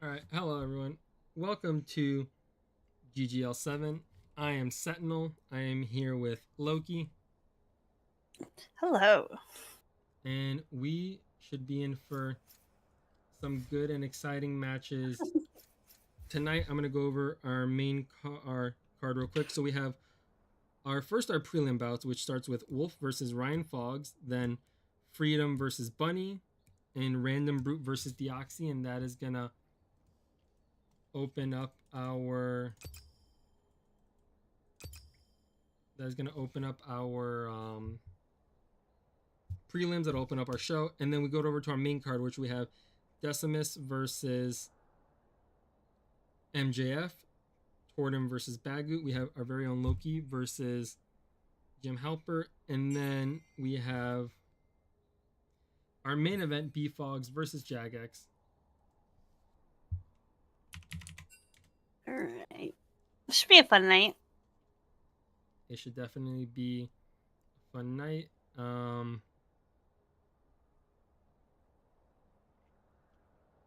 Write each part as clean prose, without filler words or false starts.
All right, hello everyone. Welcome to GGL 7. I am Sentinel. I am here with Loki, Hello. and we should be in for some good and exciting matches tonight. I'm gonna go over our our card real quick. So we have our prelim bouts, which starts with Wolf versus RyanFogz, then Freedom versus Bunny, and RandomBrute versus Dioxxy, and that is gonna open up our prelims that open up our show, and then we go over to our main card, which we have Decimus versus MJF, Torden versus Bagoot. We have our very own Loki versus Jim Halper, and then we have our main event, BFogz versus Jagex. All right. This should be a fun night. It should definitely be a fun night.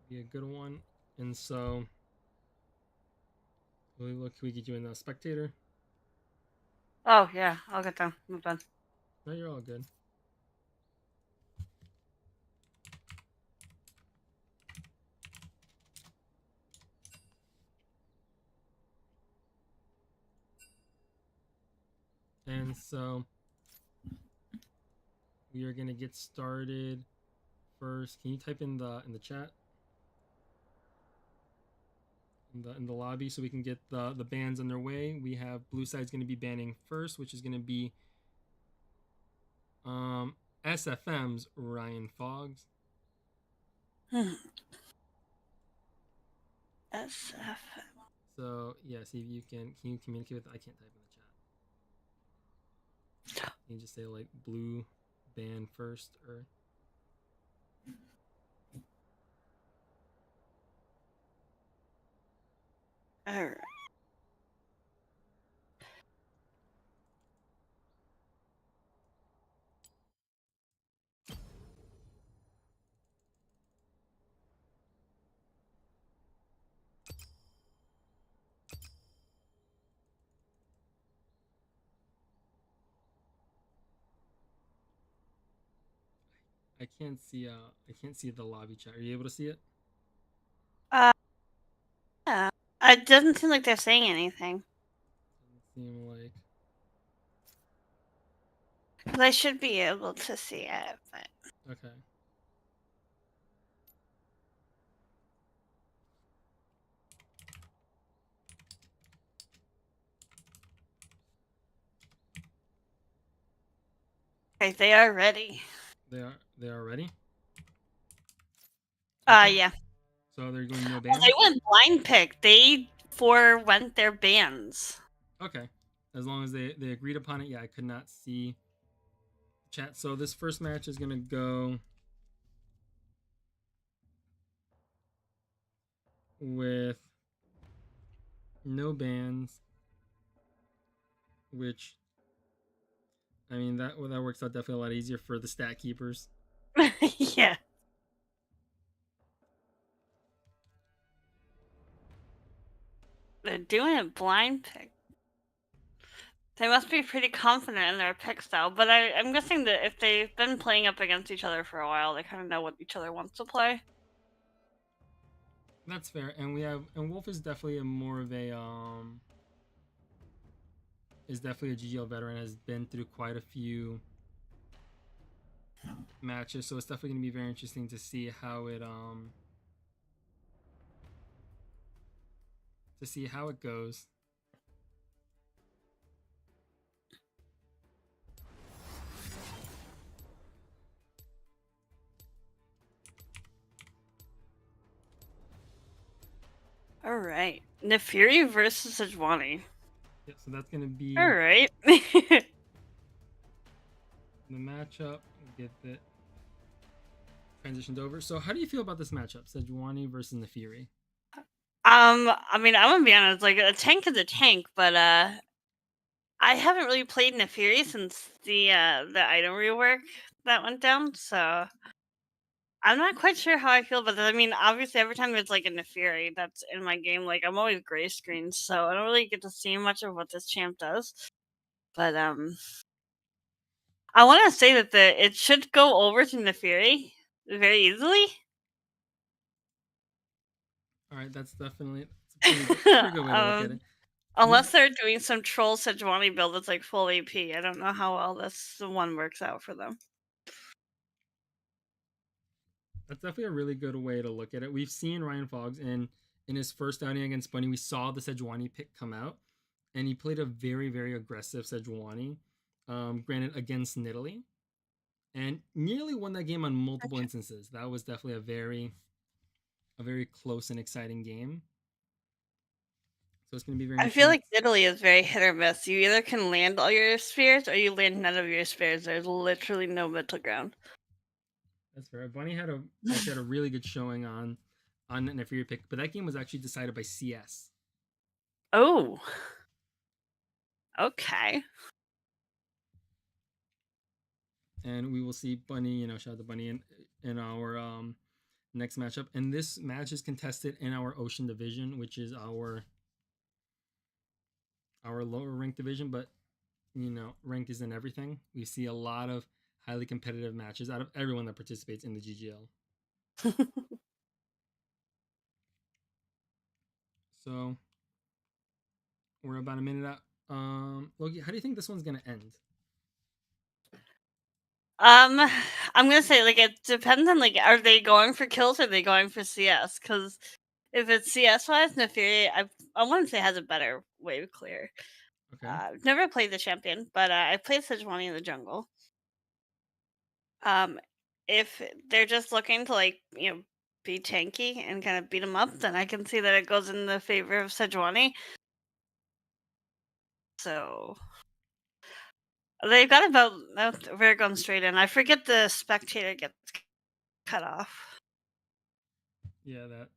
Be a good one. And so, what can we get you in the spectator? Oh, yeah. I'll get them. I'm done. No, you're all good. And so we are gonna get started first. Can you type in the chat in the lobby so we can get the bans on their way? We have blue side's gonna be banning first, which is gonna be SFM's RyanFogz. SF. So yeah, see if you can you communicate with. I can't type in the chat. Can you just say like blue ban first or? All right. I can't see the lobby chat. Are you able to see it? Yeah. It doesn't seem like they're saying anything. Doesn't seem like. Because I should be able to see it, but. Okay. Okay, they are ready. They are ready. Yeah. So they're going no Oh, bans. they went blind pick. They forewent their bans. Okay, as long as they agreed upon it. Yeah, I could not see chat. So this first match is gonna go with no bans, which I mean that works out definitely a lot easier for the stat keepers. Yeah. They're doing it blind pick. They must be pretty confident in their pick style, but I'm guessing that if they've been playing up against each other for a while, they kind of know what each other wants to play. That's fair, and Wolf is definitely a more of a is definitely a GGL veteran, has been through quite a few matches, so it's definitely gonna be very interesting to see how it goes. All right, Nefiri versus Sejuani. Yeah, so that's gonna be All right. the matchup. Get it transitioned over. So, how do you feel about this matchup, Sejuani versus Nefiri? I mean, I'm gonna be honest. Like, a tank is a tank, but I haven't really played Nefiri since the item rework that went down. So I'm not quite sure how I feel about that. I mean, obviously, every time there's like a Neferi that's in my game, like I'm always gray screen, so I don't really get to see much of what this champ does. But I want to say that it should go over to Neferi very easily. All right, that's definitely pretty good way to look at it. Unless they're doing some troll Sejuani build that's like full AP. I don't know how well this one works out for them. That's definitely a really good way to look at it. We've seen RyanFogz in his first outing against Bunny. We saw the Sejuani pick come out, and he played a very, very aggressive Sejuani, granted against Nidalee, and nearly won that game on multiple instances. That was definitely a very close and exciting game. So it's going to be very. I feel like Nidalee is very hit or miss. You either can land all your spheres or you land none of your spheres. There's literally no middle ground. That's fair. Bunny had a really good showing on Neferi pick, but that game was actually decided by CS. Oh. Okay. And we will see Bunny, shout out to Bunny in our next matchup. And this match is contested in our Ocean division, which is our lower ranked division, but rank isn't everything. We see a lot of highly competitive matches out of everyone that participates in the GGL. So we're about a minute out. Loki, how do you think this one's gonna end? I'm gonna say like it depends on like are they going for kills or are they going for CS? Because if it's CS wise, Neferi I wouldn't say has a better wave clear. Okay. I've never played the champion, but I played Sejuani in the jungle. If they're just looking to like be tanky and kind of beat them up, then I can see that it goes in the favor of Sejuani. So they've got about we're going straight in. I forget the spectator gets cut off. Yeah, that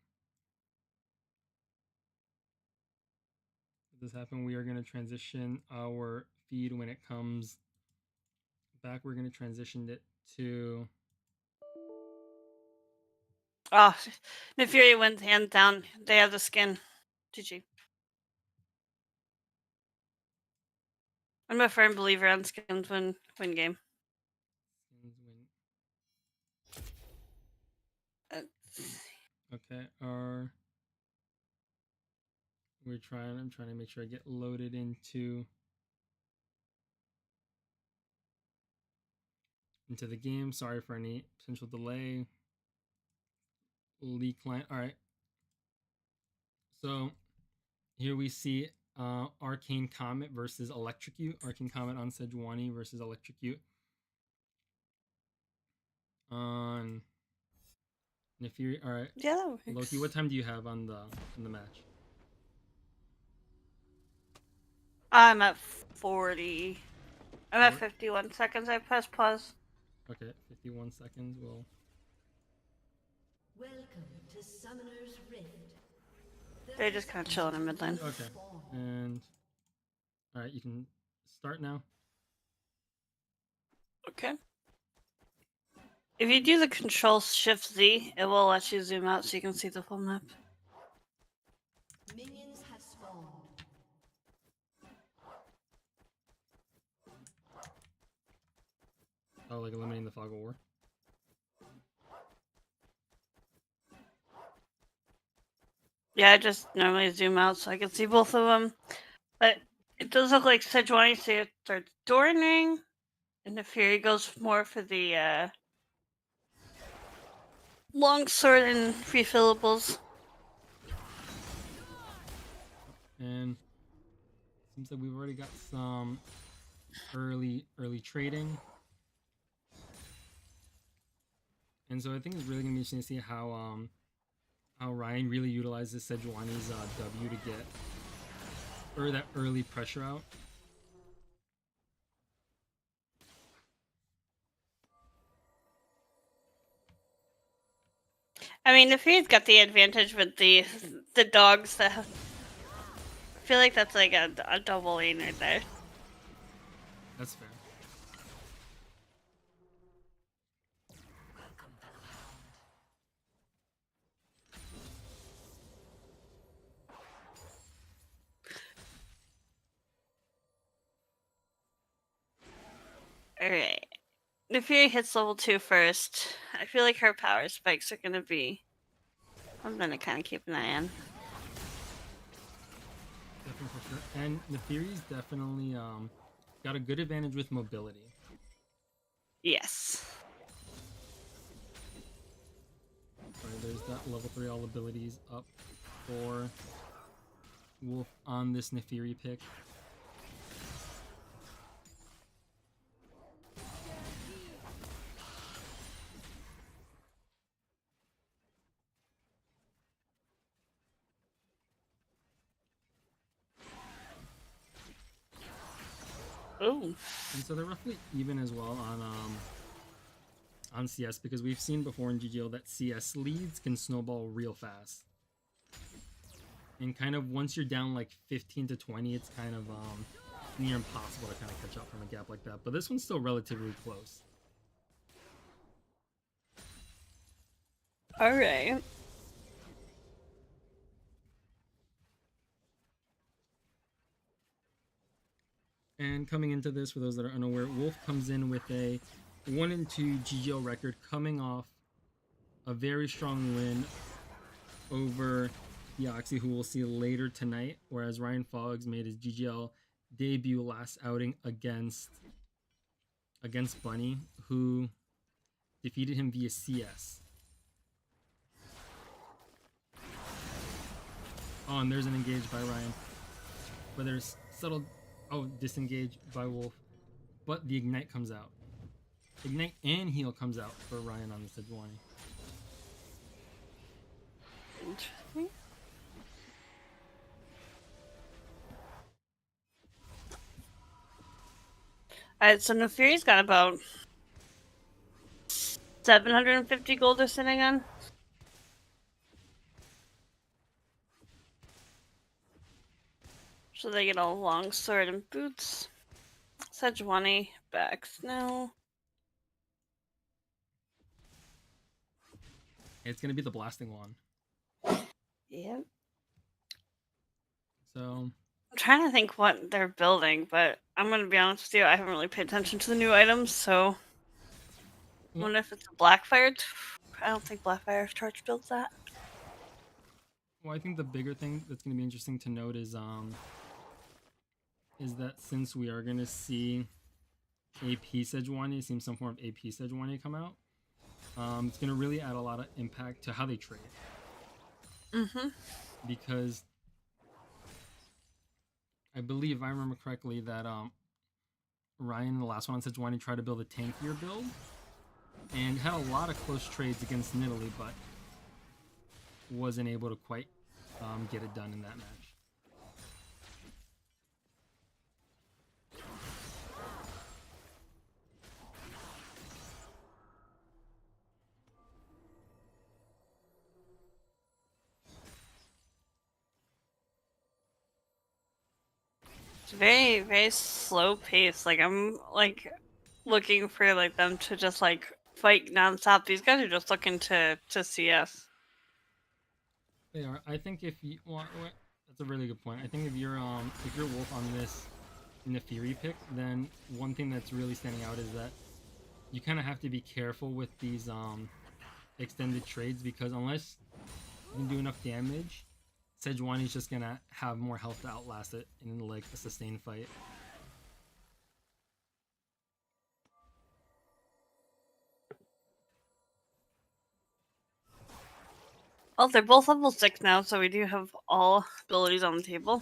if this happen, we are going to transition our feed when it comes back. We're going to transition it to. Oh, Neferi went hands down. They have the skin. GG. I'm a firm believer on skins win game. Okay, I'm trying to make sure I get loaded into the game. Sorry for any potential delay. Leak line. All right. So here we see Arcane Comet versus Electrocute. Arcane Comet on Sejuani versus Electrocute on Neferi. All right. Yeah, that works. Loki, what time do you have on the match? I'm at 40. I'm at 51 seconds. I press pause. Okay, 51 seconds. We'll. Welcome to Summoner's Rift. They're just kind of chilling in mid lane. Okay, and all right, you can start now. Okay. If you do the Control Shift Z, it will let you zoom out so you can see the full map. Minions have spawned. Oh, like eliminating the fog of war. Yeah, I just normally zoom out so I can see both of them. But it does look like Sejuani starts Tordening, and Neferi goes more for the long sword and refillables. And seems like we've already got some early trading. And so I think it's really gonna be interesting to see how Ryan really utilizes Sejuani's W to get that early pressure out. I mean, Neferi's got the advantage with the dogs that I feel like that's like a double lane right there. That's fair. Alright. Nefiri hits level 2 first. I feel like her power spikes are gonna be... I'm gonna kind of keep an eye on. Definitely for sure. And Nefiri's definitely got a good advantage with mobility. Yes. Right, there's that level 3 all abilities up for Wolf on this Nefiri pick. Ooh. And so they're roughly even as well on CS, because we've seen before in GGL that CS leads can snowball real fast. And kind of once you're down like 15 to 20, it's kind of near impossible to kind of catch up from a gap like that. But this one's still relatively close. Alright. And coming into this, for those that are unaware, Wolf comes in with a 1-2 GGL record, coming off a very strong win over Dioxxy, who we'll see later tonight, whereas RyanFogz made his GGL debut last outing against Bunny, who defeated him via CS. Oh, and there's an engage by Ryan. But there's subtle... Oh, disengage by Wolf. But the Ignite comes out. Ignite and Heal comes out for Ryan on the Sejuani. Interesting. Alright, so Nefiri's got about 750 gold they're sitting on. So they get a long sword and boots. Sejuani back now. It's going to be the blasting one. Yep. So... I'm trying to think what they're building, but I'm going to be honest with you, I haven't really paid attention to the new items, so... I wonder if it's a Blackfire... I don't think Blackfire Torch builds that. Well, I think the bigger thing that's going to be interesting to note is that since we are going to see AP Sejuani, it seems some form of AP Sejuani come out, it's going to really add a lot of impact to how they trade. Mm-hmm. Because I believe, if I remember correctly, that Ryan, the last one on Sejuani, tried to build a tankier build and had a lot of close trades against Nidalee, but wasn't able to quite get it done in that match. It's very, very slow pace. Like, I'm, like, looking for, like, them to just, like, fight nonstop. These guys are just looking to CS. They are. I think if you want, that's a really good point. I think if you're Wolf on this Nefiri pick, then one thing that's really standing out is that you kind of have to be careful with these extended trades, because unless you can do enough damage, Sejuani's just gonna have more health to outlast it in like a sustained fight. Well, they're both level 6 now, so we do have all abilities on the table.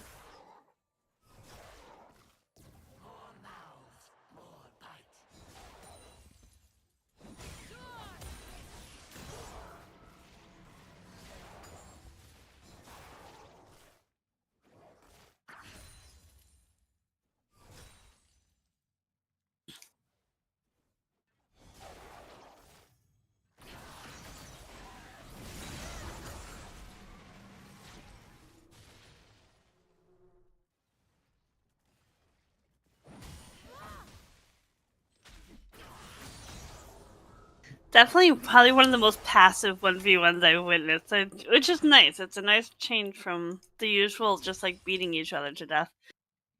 Definitely probably one of the most passive 1v1s I've witnessed, which is nice. It's a nice change from the usual just like beating each other to death.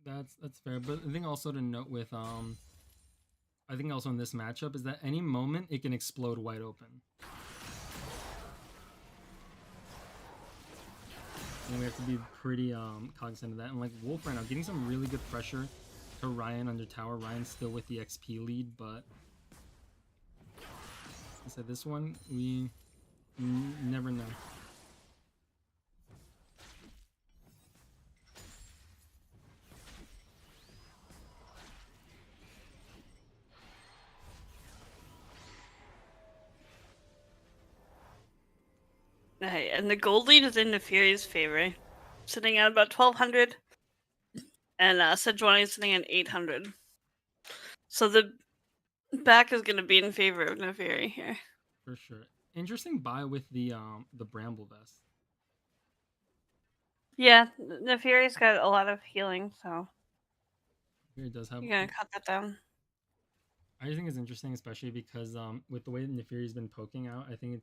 That's fair. But the thing also to note with I think also in this matchup is that any moment it can explode wide open. And we have to be pretty cognizant of that. And like Wolf right now, getting some really good pressure to Ryan under tower. Ryan's still with the XP lead, but I said this one, we never know. Hey, and the gold lead is in the Fury's favor, sitting at about 1200, and Sejuani is sitting at 800. So the back is going to be in favor of Neferi here. For sure. Interesting buy with the Bramble Vest. Yeah, Neferi's got a lot of healing, so Here it does have. you're going to cut that down. I think it's interesting, especially because with the way that Neferi's been poking out, I think it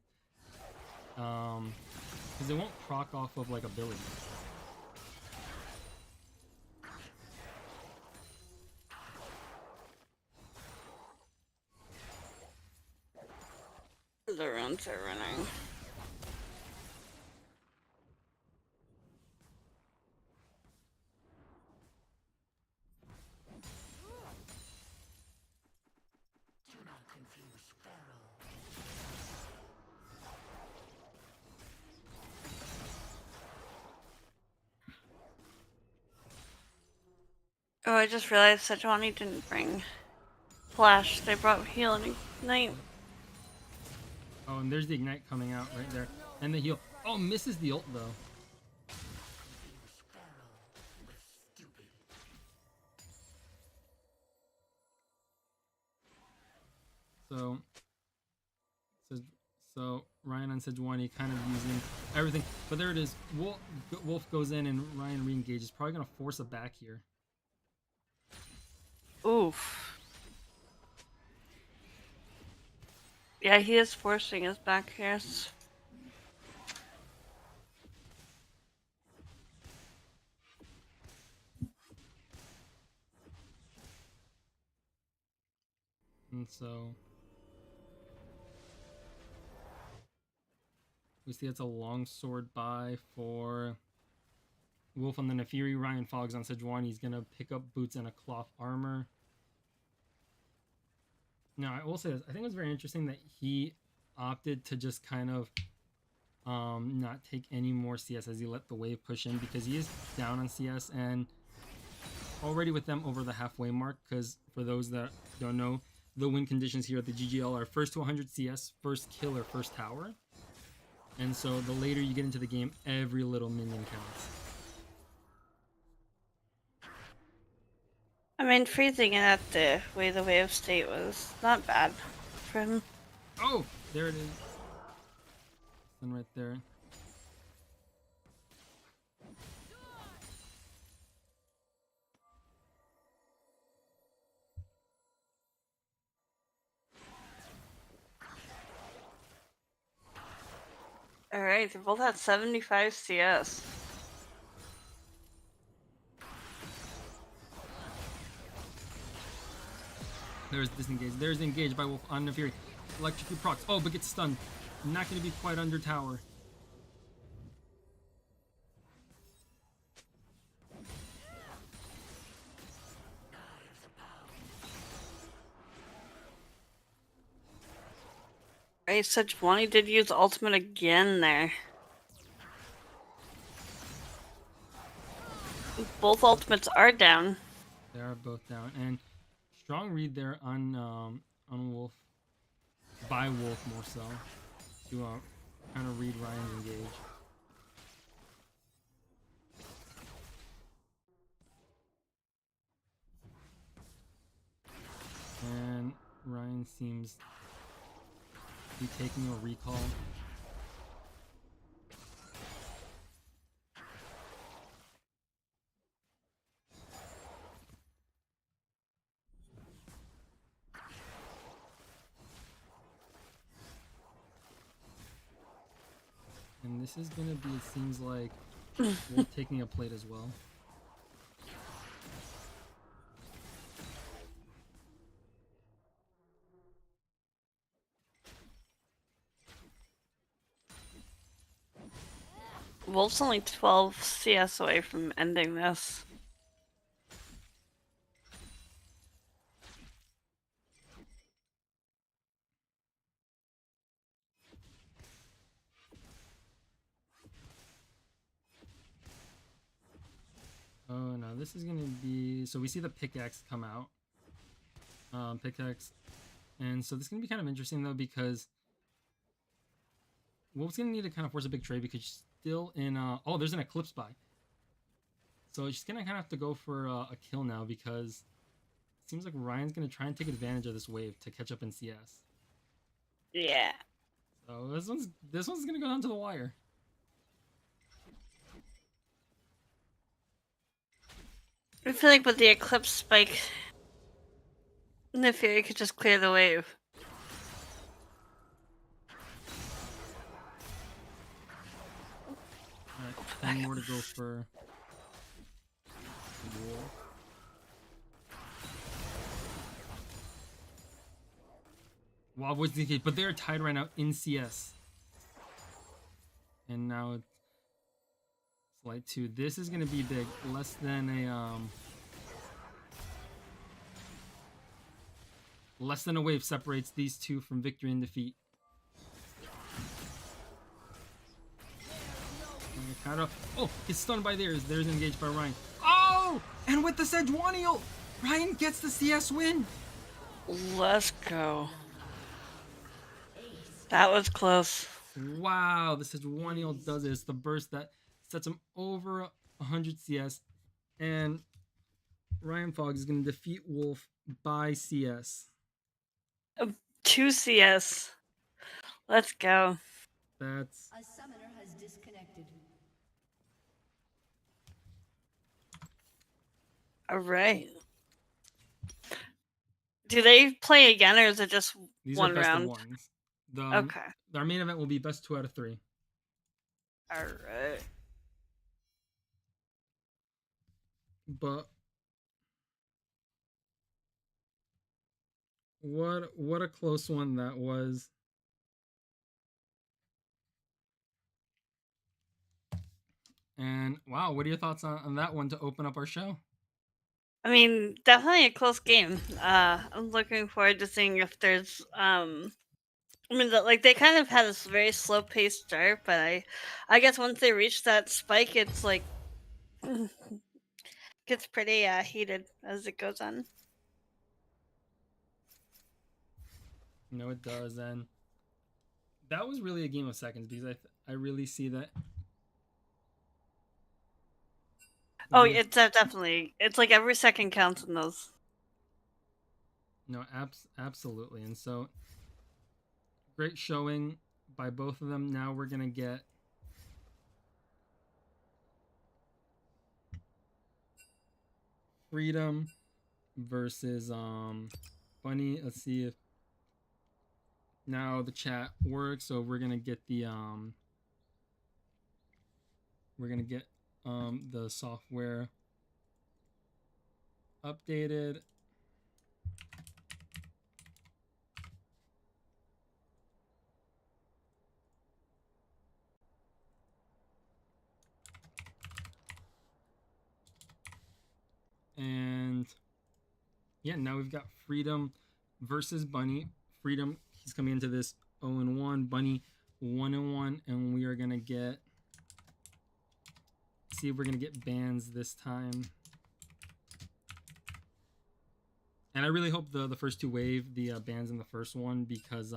because it won't proc off of like abilities. The runes are running. Do not confuse Pharaoh. Oh, I just realized Sejuani didn't bring Flash. They brought Heal and Ignite. Oh, and there's the Ignite coming out right there. And the heal. Oh, misses the ult though. Confuse Pharaoh with stupid. So Ryan on Sejuani kind of using everything. But there it is. Wolf goes in and Ryan re-engages. Probably going to force a back here. Oof. Yeah, he is forcing his back here. And so we see it's a long sword buy for Wolf on the Neferi. RyanFogz on Sejuani. He's going to pick up boots and a cloth armor. Now, I will say this. I think it was very interesting that he opted to just kind of not take any more CS as he let the wave push in, because he is down on CS and already with them over the halfway mark, because for those that don't know, the win conditions here at the GGL are first to 100 CS, first kill, or first tower. And so the later you get into the game, every little minion counts. I mean, freezing it at the way the wave state was not bad for him. Oh, there it is. And right there. Alright, they both had 75 CS. There's disengage. There's engaged by Wolf on Neferi. Electrocute procs. Oh, but gets stunned. Not going to be quite under tower. Right, Sejuani did use ultimate again there. Both ultimates are down. They are both down. And strong read there on Wolf. By Wolf more so. To kind of read Ryan's engage. And Ryan seems to be taking a recall. And this is gonna be, it seems like, Wolf taking a plate as well. Wolf's only 12 CS away from ending this. Oh no, this is gonna be, so we see the pickaxe come out. Pickaxe. And so this is gonna be kind of interesting though, because Wolf's gonna need to kind of force a big trade because she's still in oh, there's an eclipse buy. So she's gonna kind of have to go for a kill now, because it seems like Ryan's gonna try and take advantage of this wave to catch up in CS. Yeah. So this one's gonna go down to the wire. I feel like with the Eclipse spike, the Fury could just clear the wave. Alright, 10 more to go for Wolf. Wow, what's the case? But they're tied right now in CS. And now it's Light 2. This is gonna be big. Less than a wave separates these two from victory and defeat. Oh, he's stunned by theirs. Theirs engaged by Ryan. Oh! And with the Sejuani, Ryan gets the CS win. Let's go. That was close. Wow, the Sejuani does it. It's the burst that sets him over 100 CS. And RyanFogz is going to defeat Wolf by CS. 2 CS. Let's go. That's... A summoner has disconnected. Alright. Do they play again, or is it just These one are best round? of ones. Okay. Our main event will be best 2 out of 3. Alright. But what a close one that was. And wow, what are your thoughts on that one to open up our show? I mean, definitely a close game. I'm looking forward to seeing if there's I mean, like they kind of had this very slow paced start, but I guess once they reach that spike, it's like gets pretty heated as it goes on. No, it does, and that was really a game of seconds, because I really see that. Oh, it's definitely. It's like every second counts in those. No, absolutely, and so great showing by both of them. Now we're gonna get Freedom versus Bunny. Let's see if now the chat works. So we're gonna get the the software updated. And yeah, now we've got Freedom versus Bunny. Freedom, he's coming into this 0-1. Bunny 1-1, and we are gonna get. See if we're gonna get bans this time. And I really hope the first 2 waive the bans in the first one, because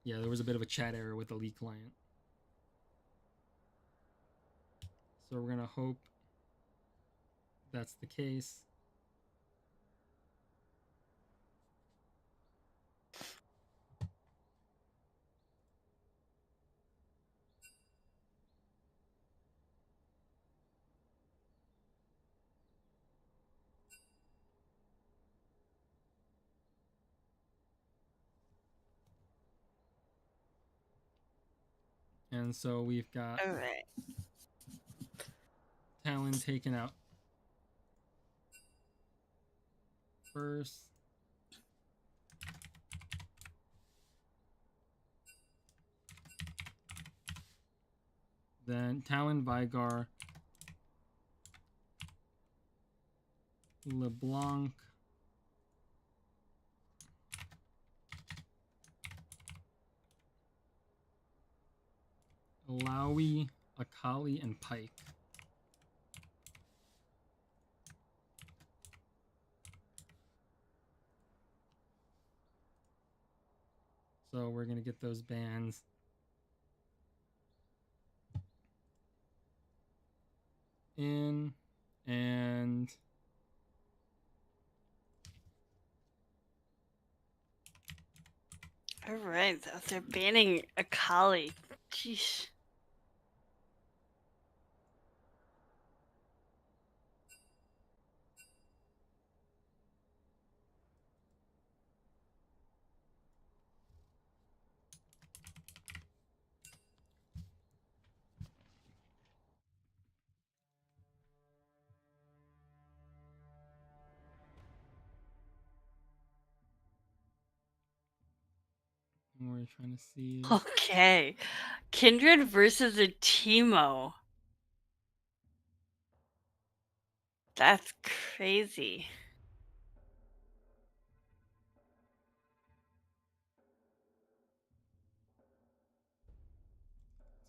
yeah, there was a bit of a chat error with the League client. So we're gonna hope that's the case. And so we've got Alright. Talon taken out first. Then Talon, Vigar, LeBlanc, Alawi, Akali, and Pike. So we're gonna get those bans. In and All right, they're banning Akali. Jeez. we're trying to see. Okay, Kindred versus a Teemo. That's crazy.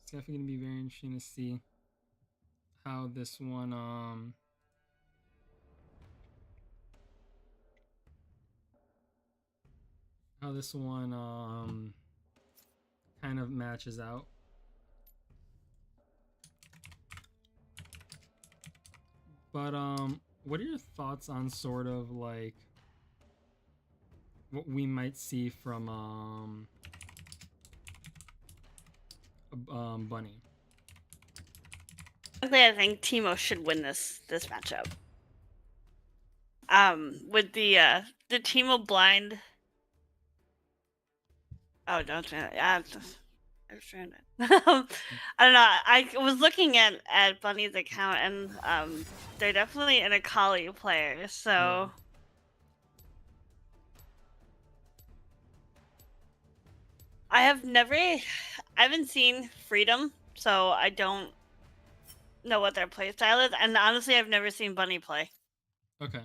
It's definitely gonna be very interesting to see how this one kind of matches out. But what are your thoughts on sort of like what we might see from Bunny? I think Teemo should win this matchup. With the Teemo blind. Oh, don't do that. Yeah, I don't know. I was looking at Bunny's account, and they're definitely an Akali player. So Yeah. I haven't seen Freedom, so I don't know what their play style is. And honestly, I've never seen Bunny play. Okay.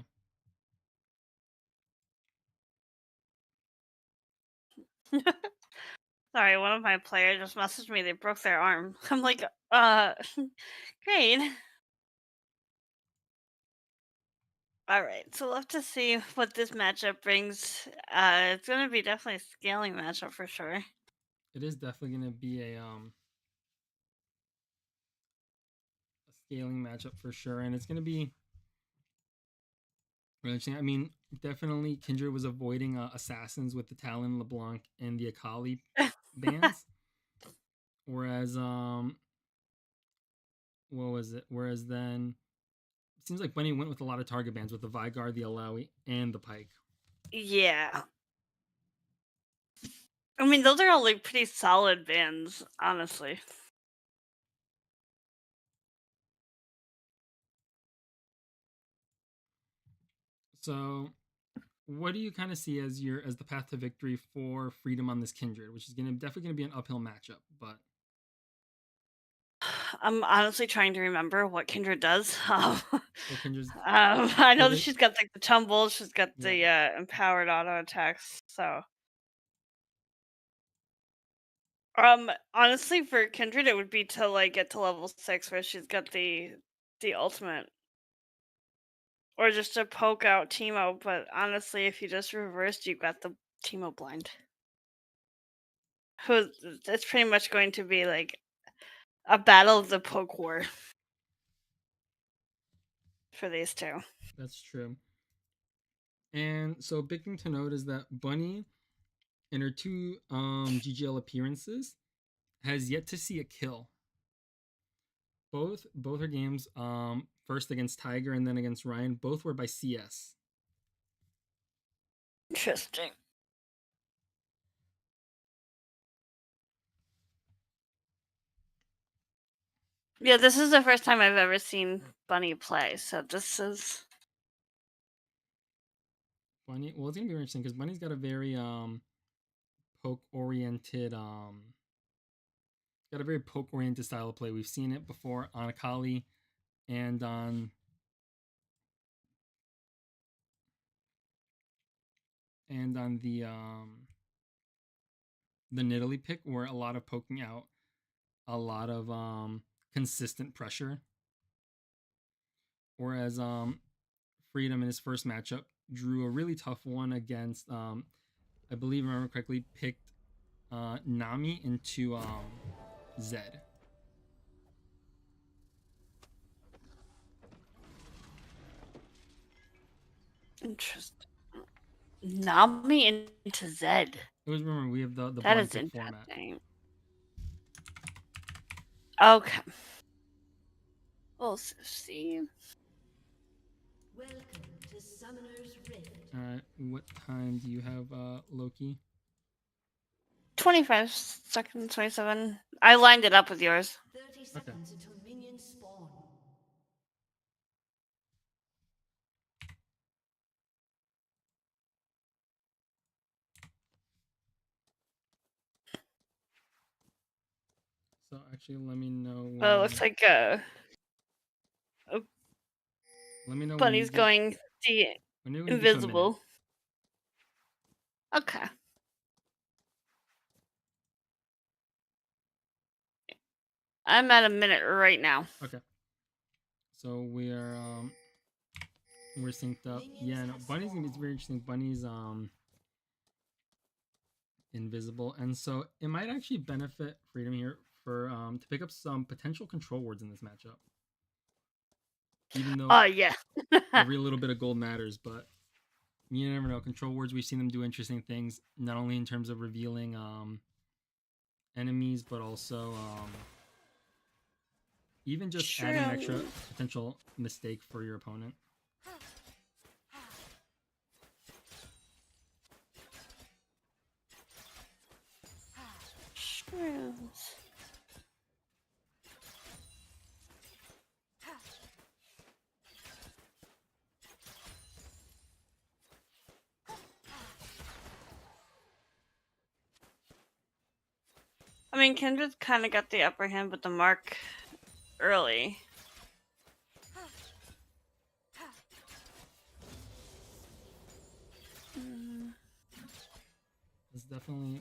Sorry, one of my players just messaged me. They broke their arm. I'm like, great. All right, so we'll have to see what this matchup brings. It's gonna be definitely a scaling matchup for sure. It is definitely gonna be a scaling matchup for sure, and it's gonna be really interesting. I mean, definitely Kindred was avoiding assassins with the Talon, LeBlanc, and the Akali bans. Whereas what was it? Whereas then it seems like Bunny went with a lot of target bans with the Vigar, the Alawi, and the Pike. Yeah. I mean, those are all like pretty solid bans, honestly. So what do you kind of see as the path to victory for Freedom on this Kindred, which is definitely gonna be an uphill matchup, but I'm honestly trying to remember what Kindred does. Kindred's I know so that she's got like the tumble, she's got Yeah. the empowered auto attacks. So, honestly, for Kindred, it would be to like get to level 6 where she's got the ultimate, or just to poke out Teemo. But honestly, if you just reversed, you got the Teemo blind. Who it's pretty much going to be like a battle of the poke war for these two. that's true. And so a big thing to note is that Bunny in her two GGL appearances has yet to see a kill. Both her games, first against Tiger and then against Ryan, both were by CS. Interesting. Yeah, this is the first time I've ever seen Bunny play, so this is Bunny, well, it's gonna be interesting because Bunny's got a very poke oriented got a very poke-oriented style of play. We've seen it before on Akali and on the Nidalee pick, where a lot of poking out, a lot of consistent pressure. Whereas Freedom in his first matchup drew a really tough one against I believe, remember correctly, picked Nami into Zed. Interesting. Nami into Zed. It was, remember, we have the That blind is pick format. interesting. Okay. We'll see. Welcome to Summoner's Rift. Alright, what time do you have, Loki? 25 seconds, 27. I lined it up with yours. 30 seconds until minions spawn. So actually, let me know when. Well, it looks like let me know when Bunny's you get, going when you get to a minute. invisible. Okay. I'm at a minute right now. Okay. So we're synced up. Yeah, no, Bunny's gonna be very interesting. Bunny's invisible, and so it might actually benefit Freedom here for to pick up some potential control wards in this matchup. Even though Yeah. every little bit of gold matters, but you never know. Control wards, we've seen them do interesting things, not only in terms of revealing enemies, but also even just adding an extra potential mistake for your opponent. Shrooms. I mean, Kindred kind of got the upper hand with the mark early. It's definitely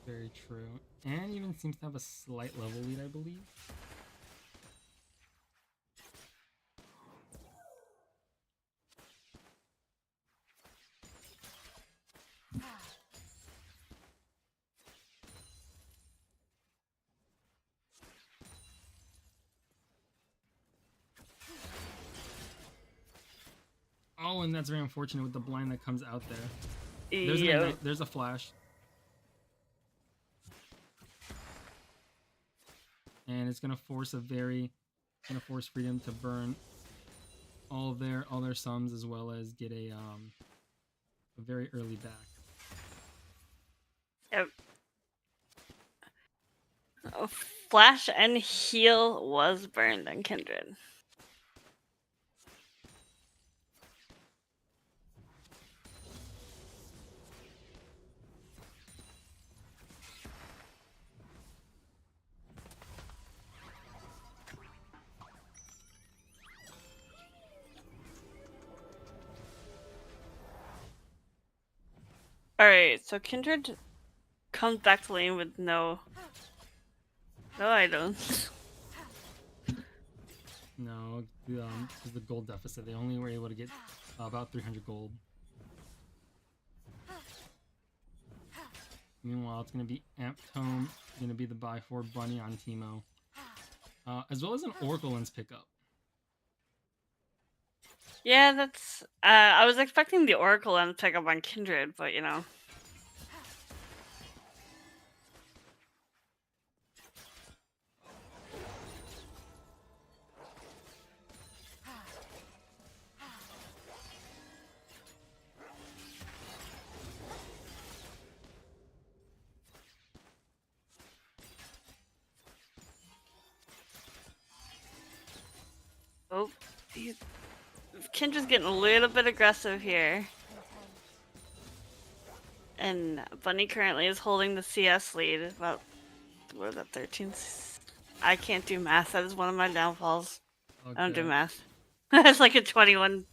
very true. And even seems to have a slight level lead, I believe. Oh, and that's very unfortunate with the blind that comes out there. There's, there's a flash. And it's gonna force Freedom to burn all their sums, as well as get a very early back. Yep. Flash and heal was burned on Kindred. Alright, so Kindred comes back to lane with no items. No, because the gold deficit. They only were able to get about 300 gold. Meanwhile, it's going to be Amp Tome, going to be the buy for Bunny on Teemo. As well as an Oracle Lens pickup. Yeah, that's... I was expecting the Oracle and pick up on Kindred, but you know. Oh, Kindred's getting a little bit aggressive here. And Bunny currently is holding the CS lead, about what is that, 13? I can't do math. That is one of my downfalls. I don't do Okay. math. It's like a 21,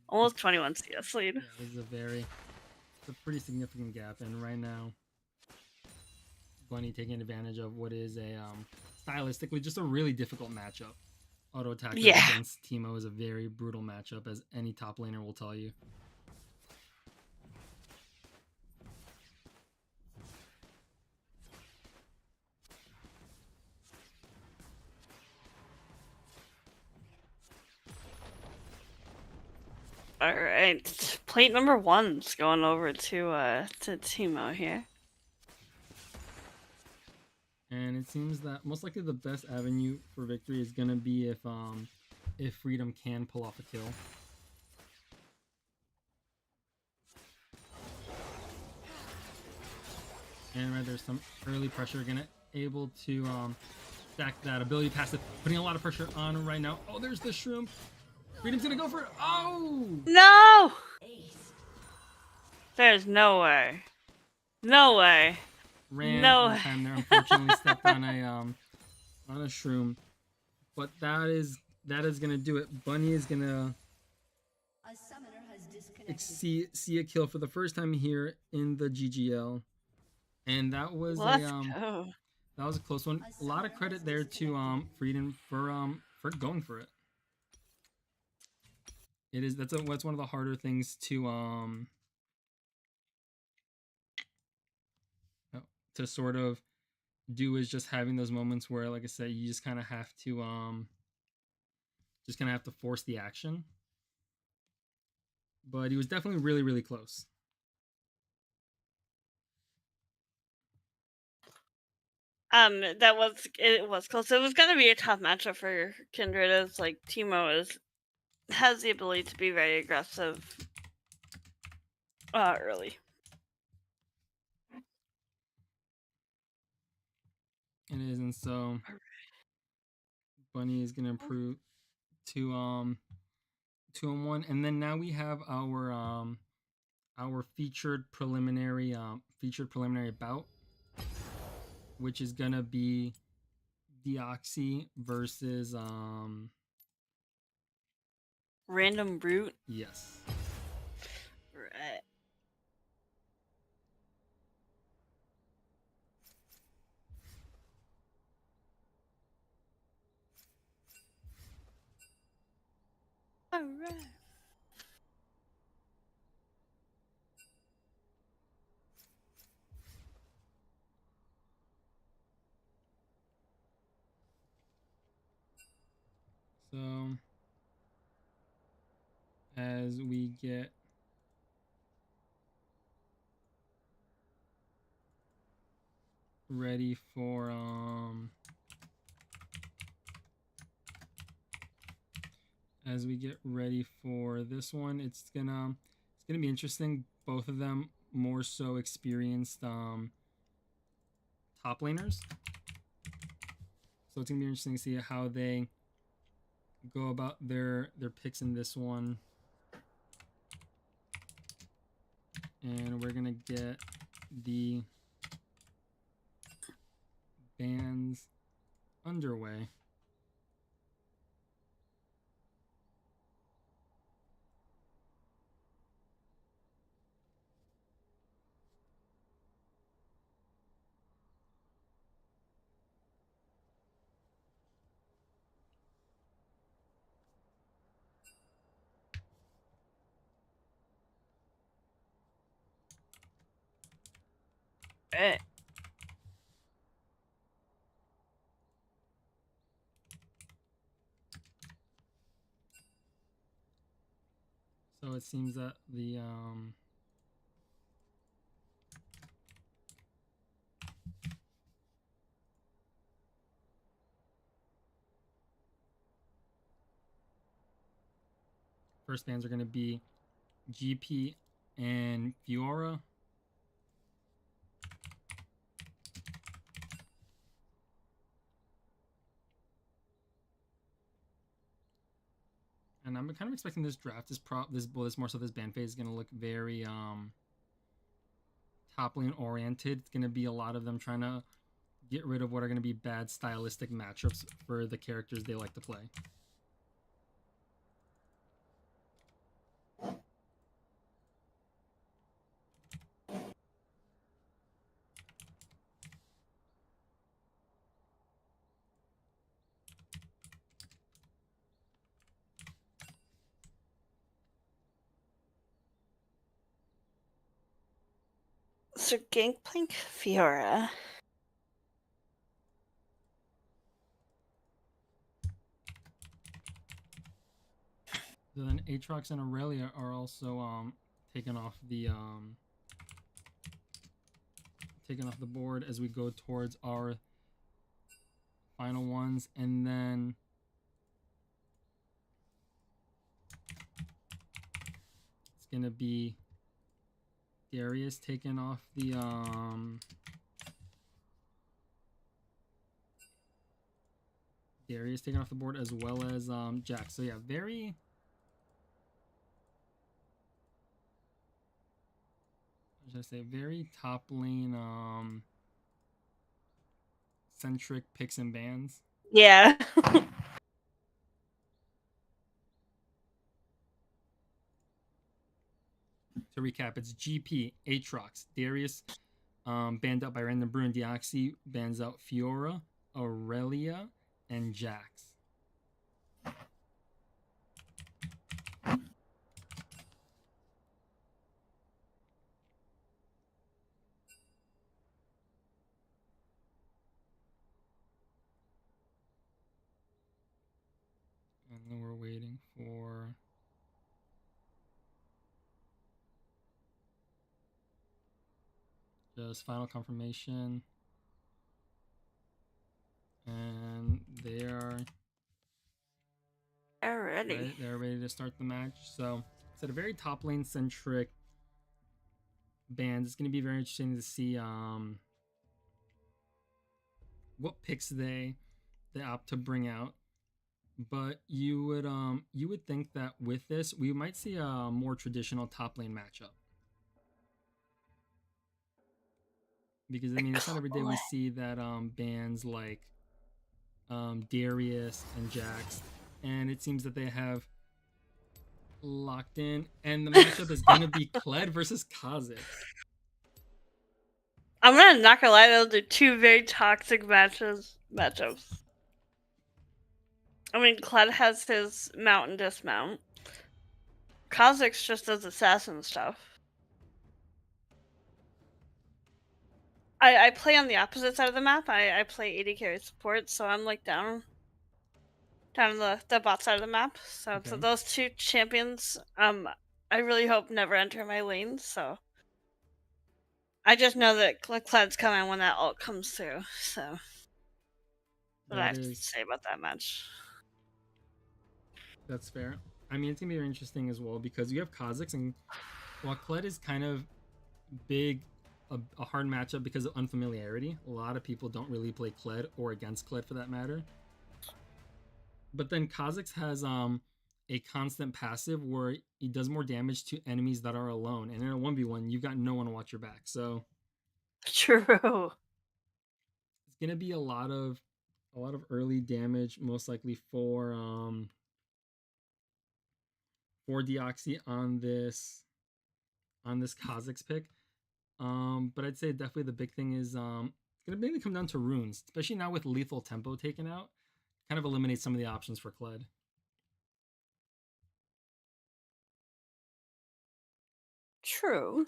almost 21 CS lead. Yeah, this is it's a pretty significant gap, and right now, Bunny taking advantage of what is a stylistically just a really difficult matchup. Auto attacker Yeah. against Teemo is a very brutal matchup, as any top laner will tell you. All right, plate number 1's going over to Teemo here. And it seems that most likely the best avenue for victory is gonna be if Freedom can pull off a kill. And right, there's some early pressure, gonna able to stack that ability passive, putting a lot of pressure on right now. Oh, there's the shroom. Freedom's gonna go for it. Oh No! Ace. There's no way. No way. ran No. in time there. Unfortunately, stepped on a shroom, but that is gonna do it. Bunny is gonna A summoner has disconnected. see a kill for the first time here in the GGL, and that was Let's a go. that was a close one. A lot of credit there to Freedom for going for it. It is that's one of the harder things to sort of do, is just having those moments where, like I said, you just kind of have to force the action. But he was definitely really, really close. It was close. It was gonna be a tough matchup for Kindred, as like Teemo has the ability to be very aggressive early. It is, and so Bunny is gonna improve to 2-1, and then now we have our featured preliminary bout, which is gonna be Dioxxy versus RandomBrute. yes. Right. Alright. So as we get ready for this one, it's gonna be interesting. Both of them more so experienced top laners, so it's gonna be interesting to see how they go about their picks in this one. And we're gonna get the bans underway. Right. So it seems that the first bans are going to be GP and Fiora. And I'm kind of expecting this draft this ban phase is going to look very top lane oriented. It's going to be a lot of them trying to get rid of what are going to be bad stylistic matchups for the characters they like to play. So Gangplank Fiora. So then Aatrox and Aurelia are also taken off the board as we go towards our final ones, and then it's gonna be Darius taking off the board, as well as Jax. So yeah, very what should I say, very top lane centric picks and bans. Yeah. To recap, it's GP, Aatrox, Darius, banned out by RandomBrute and Dioxxy, bans out Fiora, Aurelia, and Jax. And then we're waiting for just final confirmation. And they are Already. right, they're ready to start the match. So it's at a very top lane centric band. It's going to be very interesting to see what picks they opt to bring out. But you would think that with this we might see a more traditional top lane matchup, because I mean it's not every day we see that bands like Darius and Jax, and it seems that they have locked in, and the matchup is going to be Kled versus Kha'Zix. I'm not gonna lie, those are two very toxic matchups. I mean, Kled has his mount and dismount. Kha'Zix just does assassin stuff. I play on the opposite side of the map. I play AD carry support, so I'm like down the bot side of the map. So Okay. those two champions, I really hope never enter my lane. So I just know that Kled's coming when that ult comes through. So what I have to say about that match. That's fair. I mean, it's gonna be very interesting as well, because you have Kha'Zix, and while Kled is kind of big, a hard matchup because of unfamiliarity. A lot of people don't really play Kled or against Kled for that matter. But then Kha'Zix has a constant passive where he does more damage to enemies that are alone, and in a 1v1 you've got no one to watch your back. So True. it's gonna be a lot of early damage, most likely for Dioxxy on this Kha'Zix pick. But I'd say definitely the big thing is it's gonna mainly come down to runes, especially now with lethal tempo taken out. Kind of eliminates some of the options for Kled. True.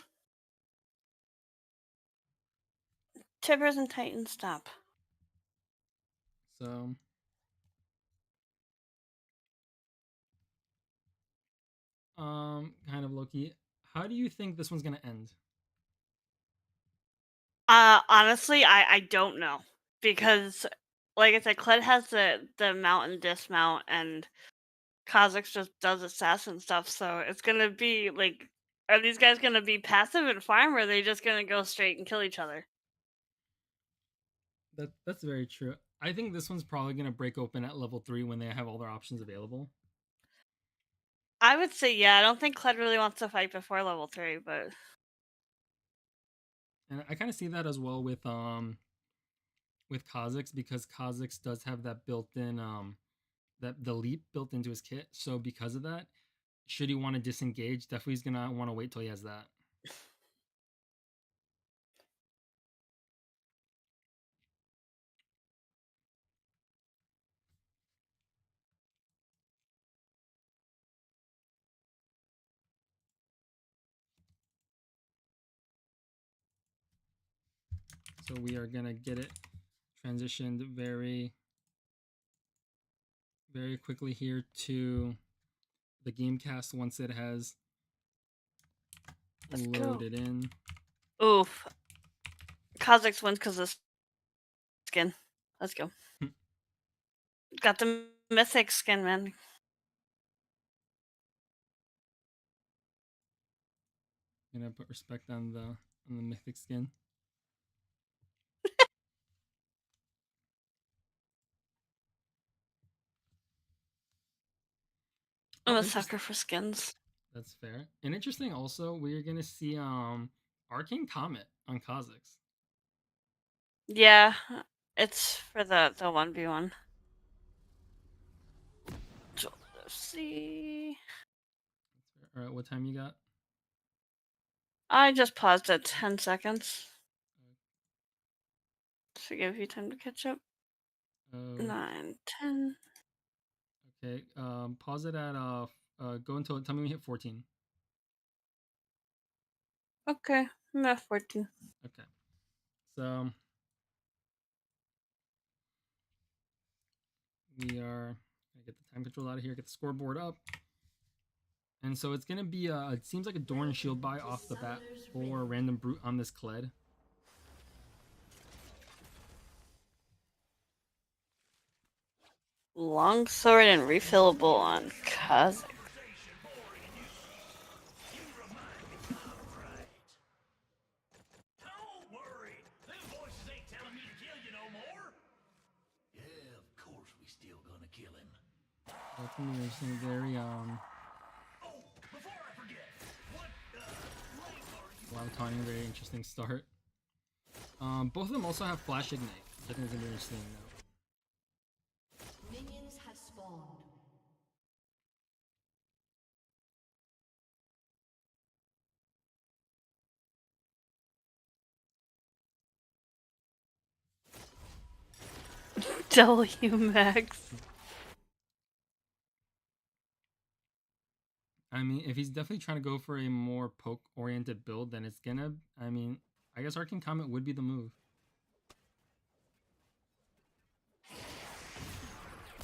Tibbers and Titans stop. So kind of Loki. How do you think this one's gonna end? Honestly, I don't know, because like I said, Kled has the mount and dismount, and Kha'Zix just does assassin stuff. So it's gonna be like, are these guys gonna be passive and farm, or are they just gonna go straight and kill each other? That's very true. I think this one's probably gonna break open at level 3 when they have all their options available. I would say yeah. I don't think Kled really wants to fight before level 3, but And I kind of see that as well with with Kha'Zix because Kha'Zix does have that built-in that the leap built into his kit. So because of that, should he want to disengage, definitely he's gonna want to wait till he has that. So we are gonna get it transitioned very, very quickly here to the Gamecast once it has Let's go. loaded in. Oof. Kha'Zix wins because of skin. Let's go. Got the mythic skin, man. Gonna put respect on the mythic skin. I'm a Interesting. sucker for skins. That's fair. And interesting also, we're gonna see Arcane Comet on Kha'Zix. Yeah, it's for the 1v1. So, let's see. All right, what time you got? I just paused at 10 seconds. To give you time to catch up. Oh, 9, 10. okay. Pause it at go until tell me when you hit 14. Okay, I'm at 14. Okay. So we are gonna get the time control out of here, get the scoreboard up. And so it's gonna be it seems like a Dorn shield buy off the bat for RandomBrute on this Kled. Longsword and refillable on Kha'Zix. Don't worry, them voices ain't telling me to kill you no more. Yeah, of course we still gonna kill him. That's gonna be interesting. Very Oh, before I forget, what rank are you? a lot of taunting, very interesting start. Both of them also have Flash Ignite, which I think is gonna be interesting though. Minions have spawned. W Max. I mean, if he's definitely trying to go for a more poke-oriented build, then it's gonna. I mean, I guess Arcane Comet would be the move.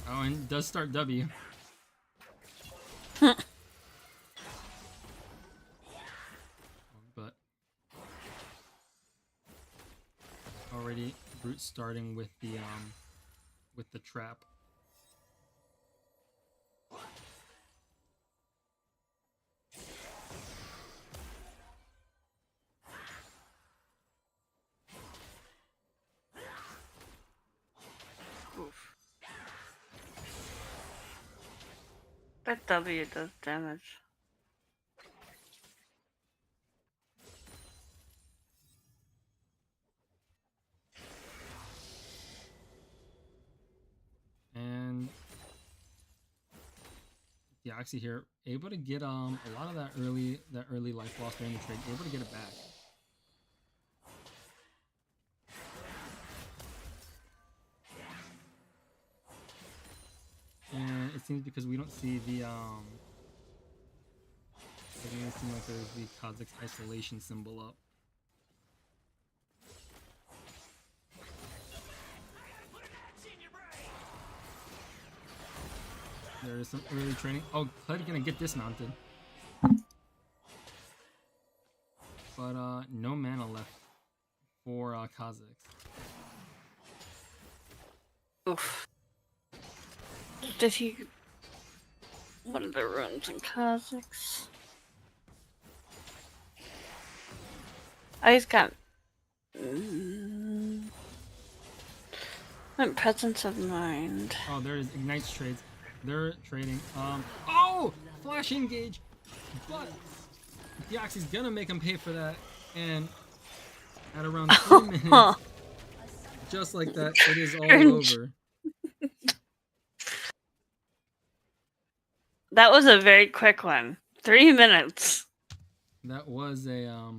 Oh, and it does start W. But already Brute starting with the trap. Oof. That W does damage. And Dioxxy here, able to get a lot of that early life loss during the trade, able to get it back. And it seems because we don't see the it doesn't seem like there's the Kha'Zix isolation symbol up. There is some early training. Oh, Kled gonna get dismounted. But no mana left for Kha'Zix. Oof. Did he... What are the runes in Kha'Zix? Oh, he's got... Presence of mind. Oh, there is Ignites trades. They're trading. Oh! Flash engage! But Dioxxy's gonna make him pay for that. And at around 3 minutes, Just like that, it is all Cringe. over. That was a very quick one. 3 minutes. That was a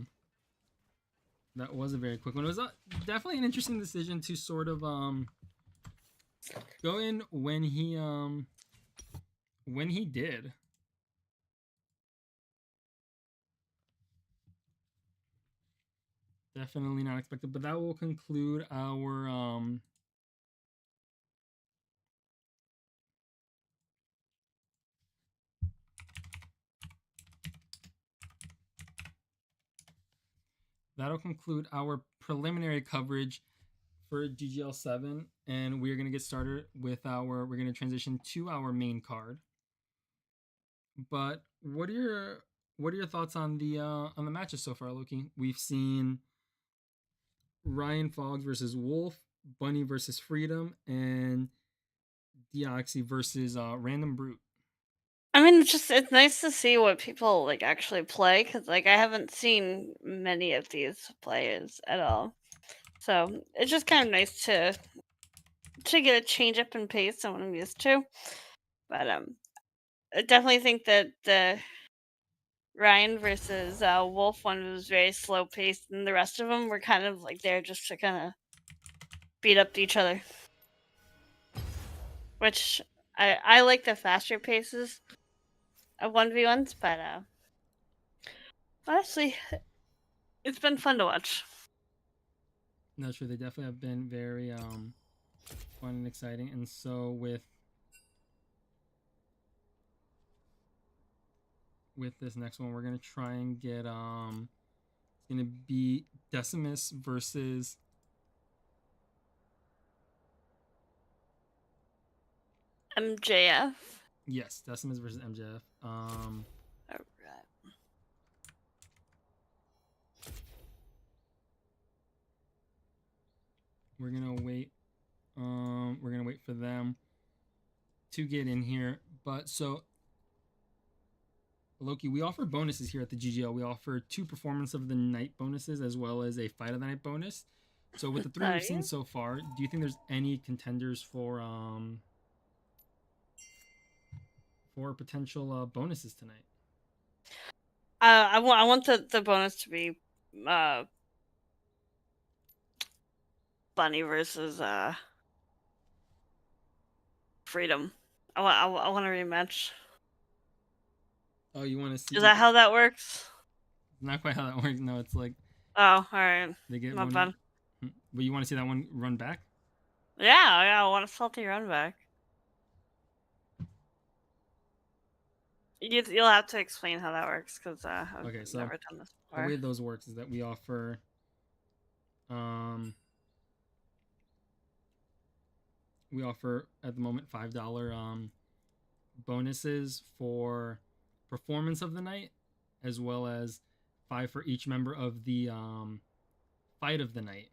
very quick one. It was definitely an interesting decision to sort of go in when he did. Definitely not expected, but that will conclude our that'll conclude our preliminary coverage for GGL 7, and we're gonna get started with we're gonna transition to our main card. But what are your thoughts on the matches so far, Loki? We've seen RyanFogz versus Wolf, Bunny versus Freedom, and Dioxxy versus RandomBrute. I mean, it's nice to see what people like actually play, because like I haven't seen many of these players at all. So it's just kind of nice to get a change up in pace than what I'm used to. But I definitely think that the Ryan versus Wolf one was very slow paced, and the rest of them were kind of like there just to kind of beat up each other. Which I like the faster paces of 1v1s, but honestly, it's been fun to watch. No, true. They definitely have been very fun and exciting. And so with this next one, we're gonna try and get it's gonna be Decimus versus MJF. yes, Decimus versus MJF. Alright. We're gonna wait. We're gonna wait for them to get in here. But so, Loki, we offer bonuses here at the GGL. We offer 2 performance of the night bonuses as well as a fight of the night bonus. So with the 3 we've seen so far, do you think there's any contenders for potential bonuses tonight? I want the bonus to be Bunny versus Freedom. I want a rematch. Oh, you want to see? Is that how that works? Not quite how that works. No, it's like Oh, all right. they get Not one. bad. But you want to see that one run back? Yeah, I want a salty run back. You'll have to explain how that works, because I've never done this before. The way those works is that we offer at the moment $5 bonuses for performance of the night, as well as 5 for each member of the fight of the night.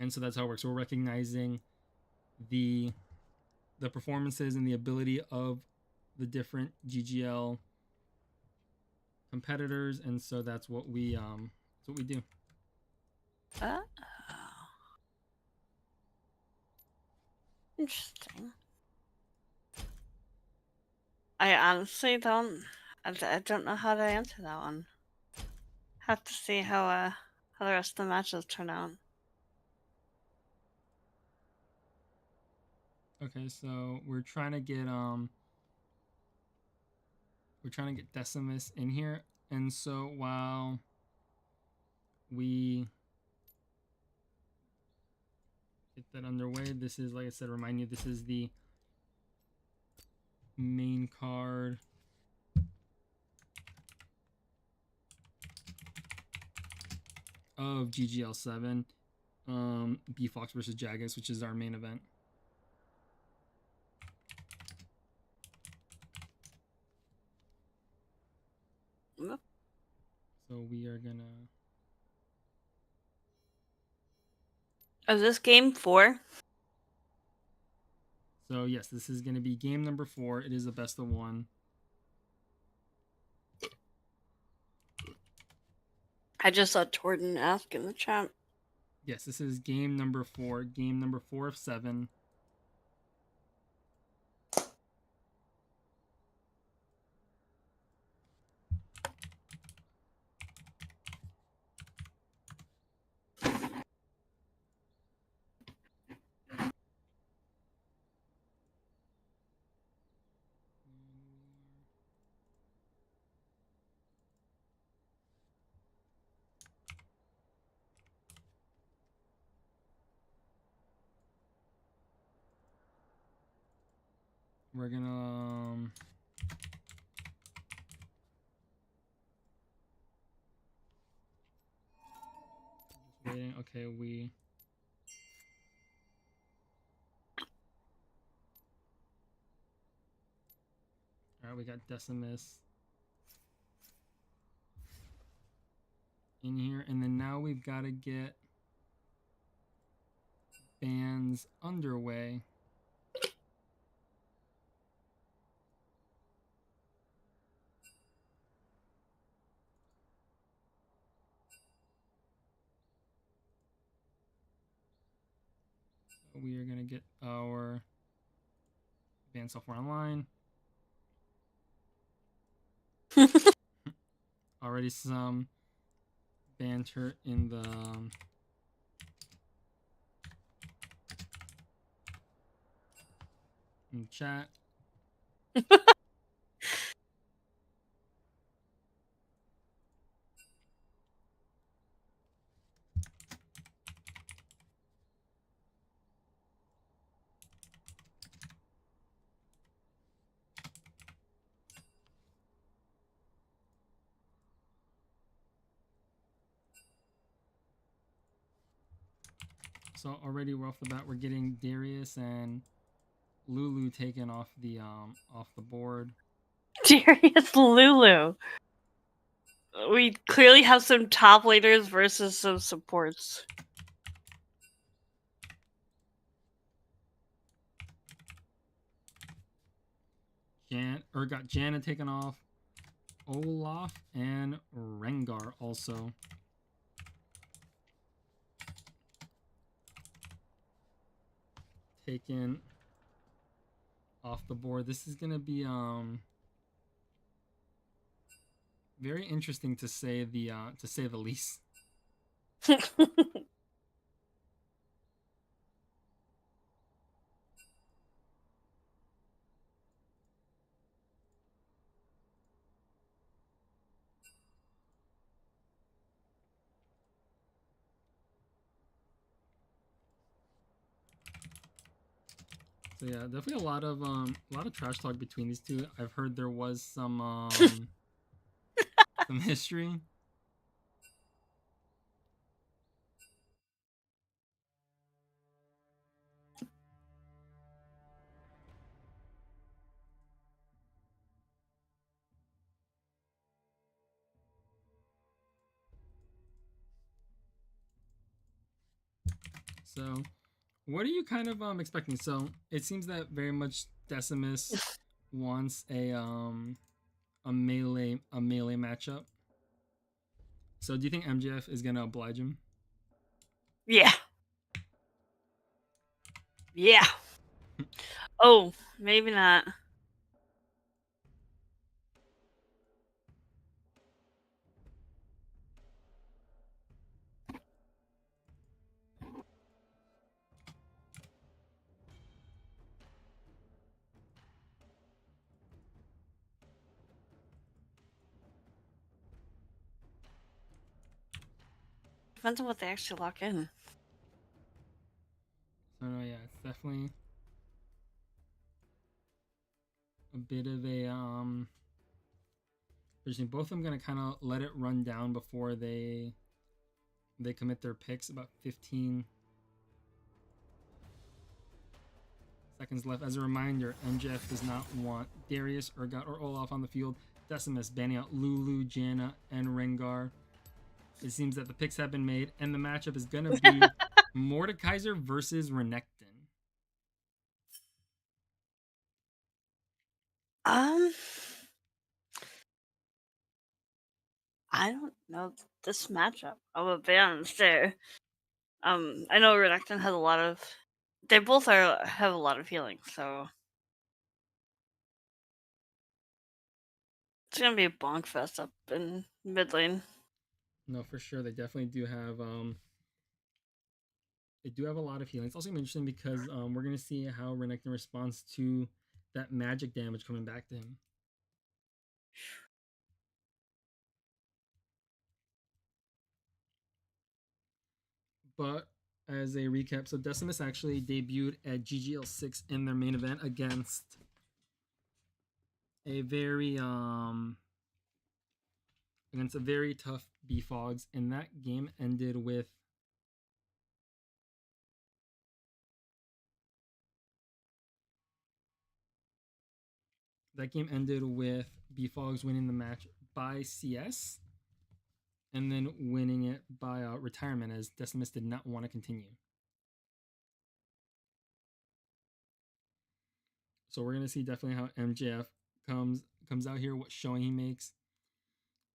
And so that's how it works. We're recognizing the performances and the ability of the different GGL competitors, and so that's what we do. Oh. Interesting. I honestly don't. I don't know how to answer that one. Have to see how the rest of the matches turn out. Okay, so we're trying to get Decimus in here, and so while we get that underway, this is, like I said, remind you, this is the main card of GGL 7, BFogz versus Jagex, which is our main event. Yep. So we are gonna. Is this game 4? So yes, this is gonna be game number 4. It is a best of 1. I just saw Torden ask in the chat. Yes, this is game number 4. Game number 4 of 7. We're gonna just waiting. Okay, all right, we got Decimus in here, and then now we've got to get bands underway. We are gonna get our band software online. Already some banter in the chat. So already we're off the bat. We're getting Darius and Lulu taken off the board. Darius Lulu. We clearly have some top leaders versus some supports. Got Janna taken off. Olaf and Rengar also. Taken off the board. This is gonna be very interesting to say the least. So yeah, definitely a lot of trash talk between these two. I've heard there was some some history. So, what are you kind of expecting? So it seems that very much Decimus wants a melee matchup. So do you think MJF is gonna oblige him? Yeah. Yeah. Oh, maybe not. Depends on what they actually lock in. So no, yeah, it's definitely a bit of a both of them gonna kind of let it run down before they commit their picks. About 15 seconds left. As a reminder, MJF does not want Darius, Urgot, or Olaf on the field. Decimus banning out Lulu, Janna, and Rengar. It seems that the picks have been made, and the matchup is gonna be Mordekaiser versus Renekton. I don't know this matchup. I'm a bit honest there. I know Renekton has a lot of. They both have a lot of healing, so it's gonna be a bonk fest up in mid lane. No, for sure. They definitely do have they do have a lot of healing. It's also interesting because we're gonna see how Renekton responds to that magic damage coming back to him. But as a recap, so Decimus actually debuted at GGL 6 in their main event against a very tough BFogz, and that game ended with BFogz winning the match by CS and then winning it by retirement, as Decimus did not want to continue. So we're gonna see definitely how MJF comes out here, what showing he makes.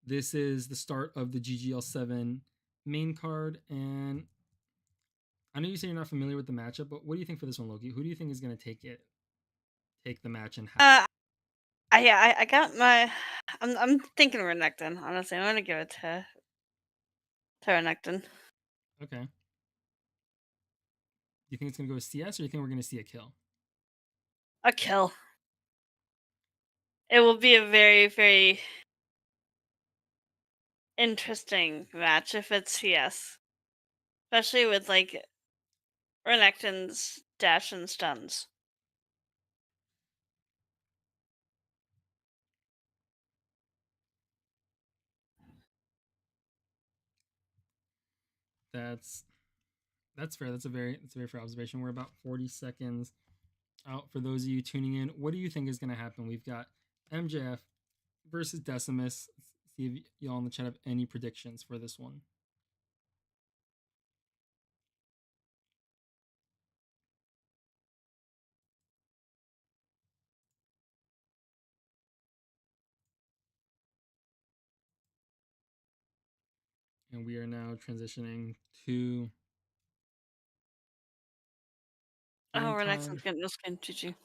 This is the start of the GGL 7 main card, and I know you say you're not familiar with the matchup, but what do you think for this one, Loki? Who do you think is gonna take the match and how? I got my. I'm thinking Renekton. Honestly, I'm gonna give it to Renekton. Okay. Do you think it's gonna go CS, or do you think we're gonna see a kill? A kill. It will be a very, very interesting match if it's CS, especially with like Renekton's dash and stuns. That's fair. That's a very fair observation. We're about 40 seconds out for those of you tuning in. What do you think is going to happen? We've got MJF versus Decimus. Let's see if y'all in the chat have any predictions for this one. And we are now transitioning to Oh, game Renekton's time. getting no skin. GG.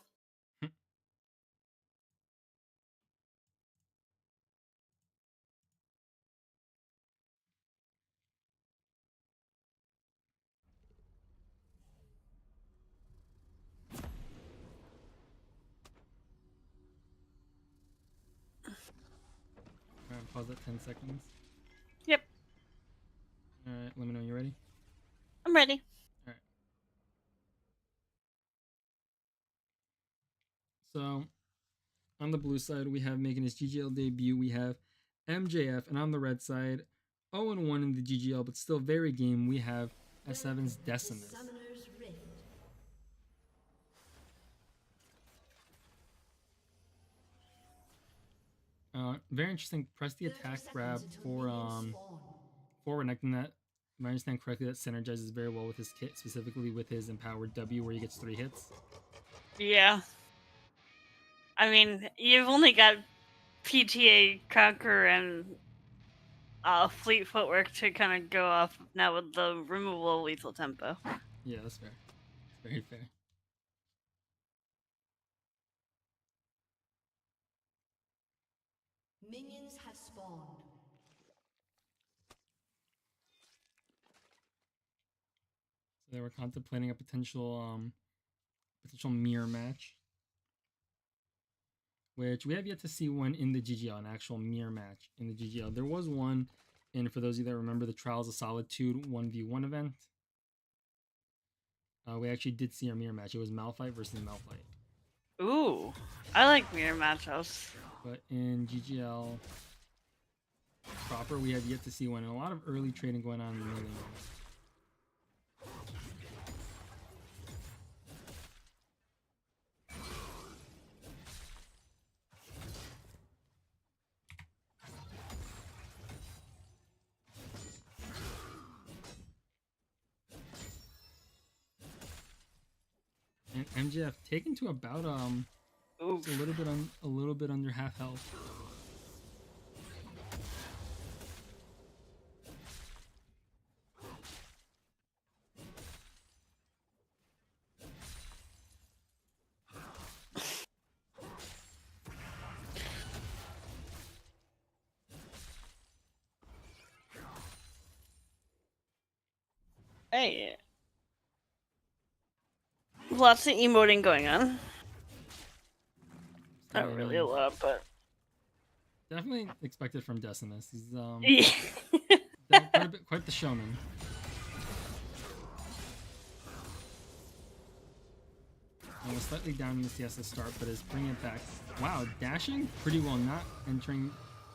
All right, pause at 10 seconds. Yep, All right, let me know when you're ready. I'm ready. All right. So on the blue side, we have making his GGL debut. We have MJF, and on the red side, 0-1 in the GGL, but still very game. We have S7's Decimus. Summoner's Rift. Very interesting. Press the attack grab for Renekton. That, if I understand correctly, that synergizes very well with his kit, specifically with his empowered W, where he gets 3 hits. Yeah. I mean, you've only got PTA, Conquer, and Fleet Footwork to kind of go off now with the removal of lethal tempo. Yeah, that's fair. That's very fair. Minions have spawned. So they were contemplating a potential mirror match, which we have yet to see one in the GGL, an actual mirror match in the GGL. There was one, and for those of you that remember the Trials of Solitude 1v1 event, we actually did see a mirror match. It was Malphite versus Malphite. Ooh, I like mirror matchups. But in GGL proper, we have yet to see one, and a lot of early trading going on in the middle. And MJF taken to about Oof. a little bit under half health. Hey. Lots of emoting going on. So, Not really a lot, but definitely expected from Decimus. He's yeah. quite the showman. And was slightly down in the CS to start, but is bringing it back. Wow, dashing pretty well, not entering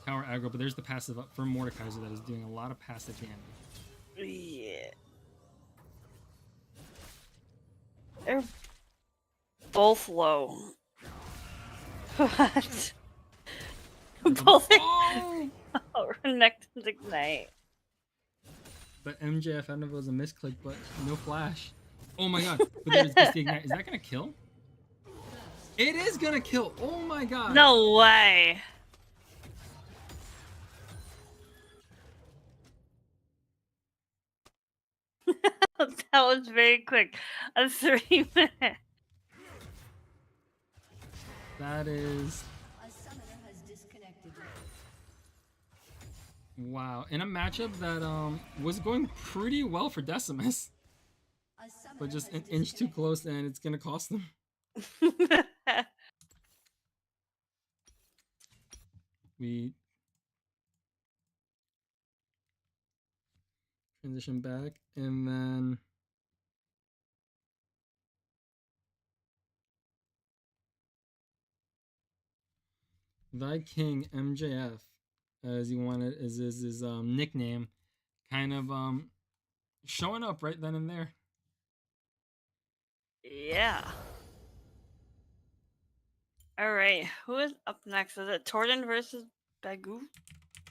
tower aggro, but there's the passive up for Mordekaiser that is doing a lot of passive damage. Yeah. They're both low. What? Both Oh! Renekton's ignite. But MJF, I don't know if it was a misclick, but no flash. Oh my god. But there's just the ignite. Is that gonna kill? It is gonna kill. Oh my god. No way. That was very quick. A 3 minute. That is A summoner has disconnected. wow. In a matchup that was going pretty well for Decimus, A summoner but just has an inch too disconnected. close and it's gonna cost them. We transition back and then Thy King MJF, as he wanted is his nickname, kind of showing up right then and there. Yeah. Alright, who is up next? Is it Torden versus Bagoot?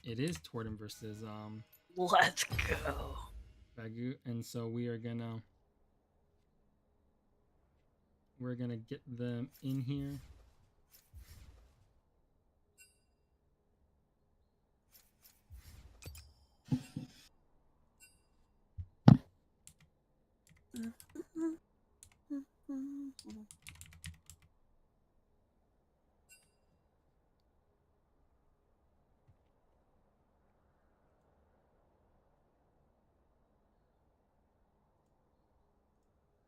It is Torden versus Let's go. Bagoot, and so we're gonna get them in here.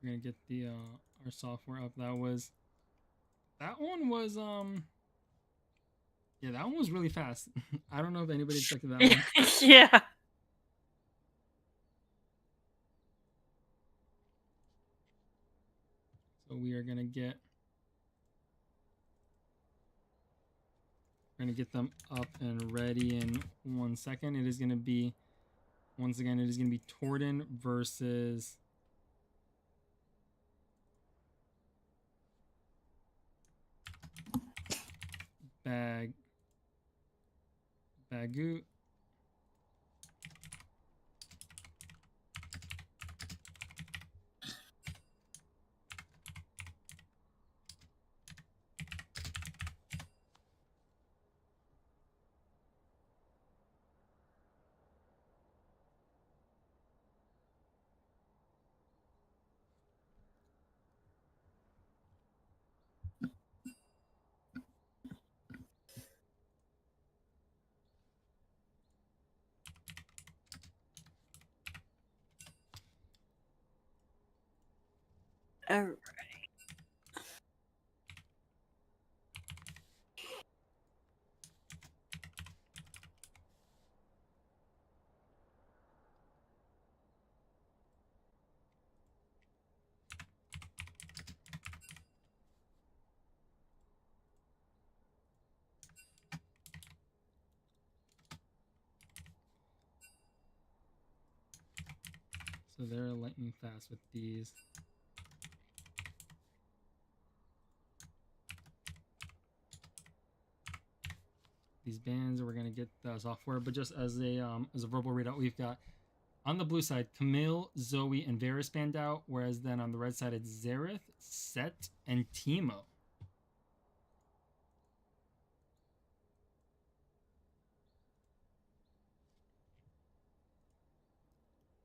We're gonna get the our software up. That one was yeah, that one was really fast. I don't know if anybody expected that one. Yeah. So we are gonna get them up and ready in 1 second. It is gonna be once again. It is gonna be Torden versus Bagoot. Alright. So they're lightning fast with these. These bands, we're gonna get the software, but just as a verbal readout, we've got on the blue side Camille, Zoe, and Varus banned out, whereas then on the red side it's Xerath, Set, and Teemo.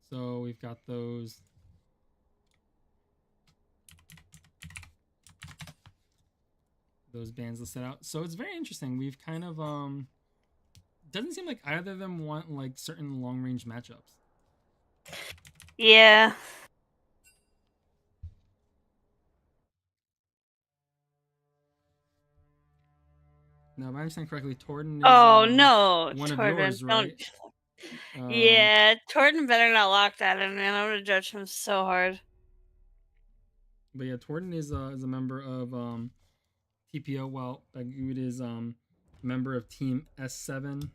So we've got those bands listed out. So it's very interesting. We've kind of doesn't seem like either of them want like certain long range matchups. Yeah. Now, if I understand correctly, Torden is Oh no, one of Torden, yours, right? don't. Yeah, Torden better not lock that in, man. I'm gonna judge him so hard. But yeah, Torden is a member of TPO, while Bagoot is a member of Team S7.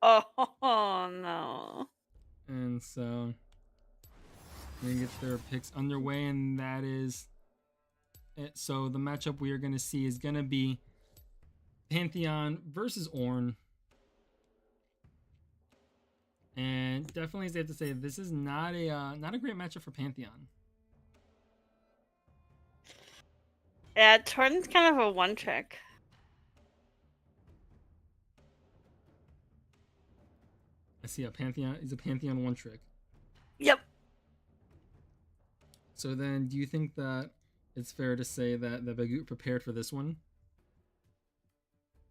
Oh no. And so we're gonna get their picks underway, and that is it. So the matchup we are gonna see is gonna be Pantheon versus Ornn. And definitely safe to say this is not a great matchup for Pantheon. Yeah, Torden's kind of a one trick. I see a Pantheon is a Pantheon one trick. Yep. So then, do you think that it's fair to say that the Bagoot prepared for this one?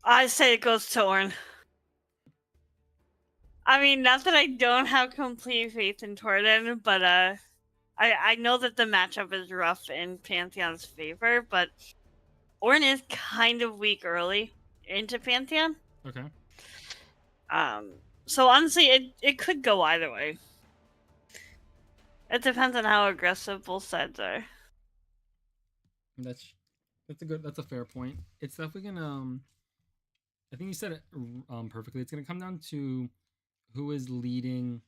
I say it goes to Ornn. I mean, not that I don't have complete faith in Torden, but I know that the matchup is rough in Pantheon's favor, but Ornn is kind of weak early into Pantheon. Okay. So honestly, it could go either way. It depends on how aggressive both sides are. That's a fair point. It's definitely gonna I think you said it perfectly. It's gonna come down to who is leading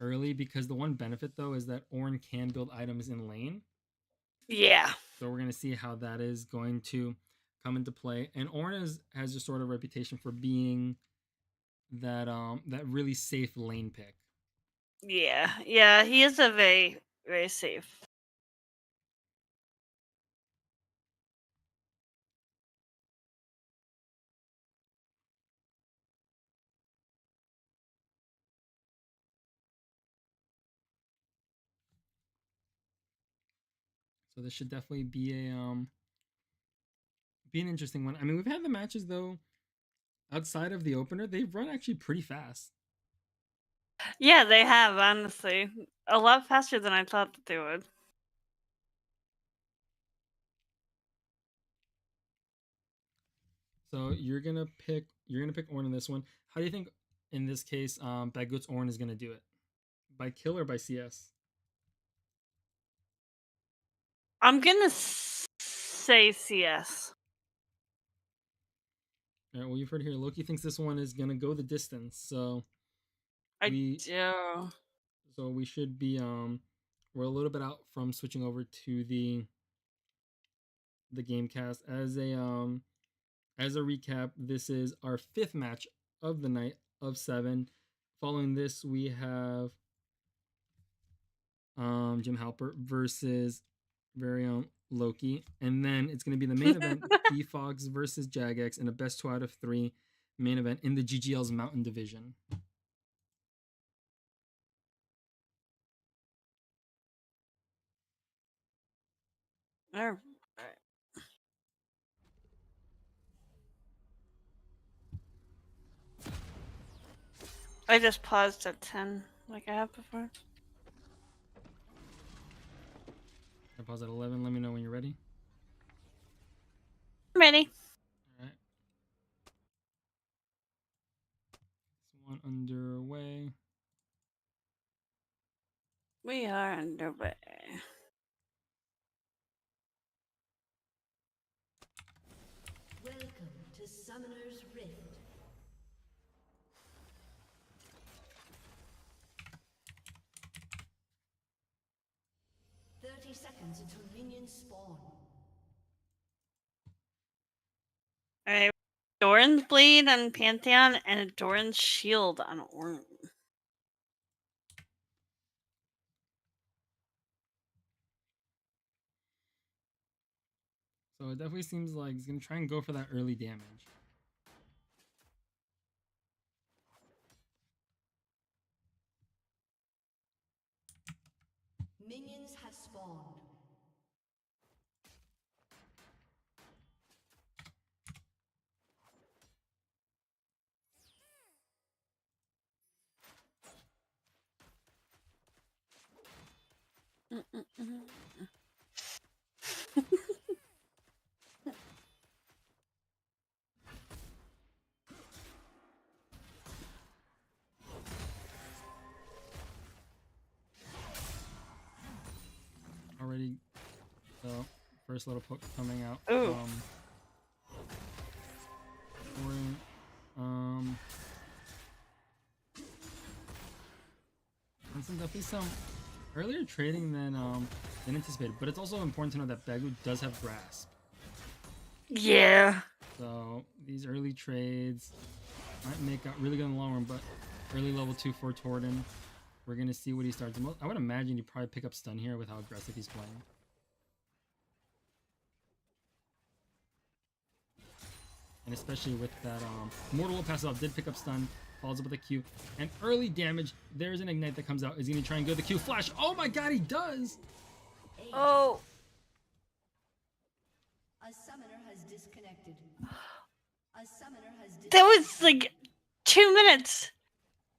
early, because the one benefit though is that Ornn can build items in lane. Yeah. So we're gonna see how that is going to come into play. And Ornn has a sort of reputation for being that really safe lane pick. Yeah, he is a very, very safe. So this should definitely be an interesting one. I mean, we've had the matches though outside of the opener, they've run actually pretty fast. Yeah, they have, honestly. A lot faster than I thought that they would. So you're gonna pick Ornn in this one. How do you think in this case Bagoot's Ornn is gonna do it? By kill or by CS? I'm gonna say CS. All right, well, you've heard here. Loki thinks this one is gonna go the distance, so I do. so we should be we're a little bit out from switching over to the game cast. As a recap, this is our 5th match of the night of 7. Following this, we have Jim Halpert versus very own Loki, and then it's going to be the main event, BFogz versus Jagex, in a best 2 out of 3 main event in the GGL's Mountain Division. All right. I just paused at 10, like I have before. I pause at 11. Let me know when you're ready. I'm ready. All right. This one underway. We are underway. Welcome to Summoner's Rift. Seconds until minions spawn. Alright. Doran's Blade on Pantheon and Doran's Shield on Ornn. So it definitely seems like he's going to try and go for that early damage. Minions have spawned. Already, so first little poke coming out. Ooh. There's definitely some earlier trading than anticipated, but it's also important to know that Bagoot does have grasp. Yeah. So these early trades might make out really good in the long run, but early level 2 for Torden. We're gonna see what he starts. I would imagine he'd probably pick up stun here with how aggressive he's playing. And especially with that Mortal will pass it off, did pick up stun, follows up with a Q, and early damage. There's an ignite that comes out. Is he gonna try and go the Q flash? Oh my god, he does! Oh. A summoner has disconnected. A summoner has disconnected. That was like 2 minutes.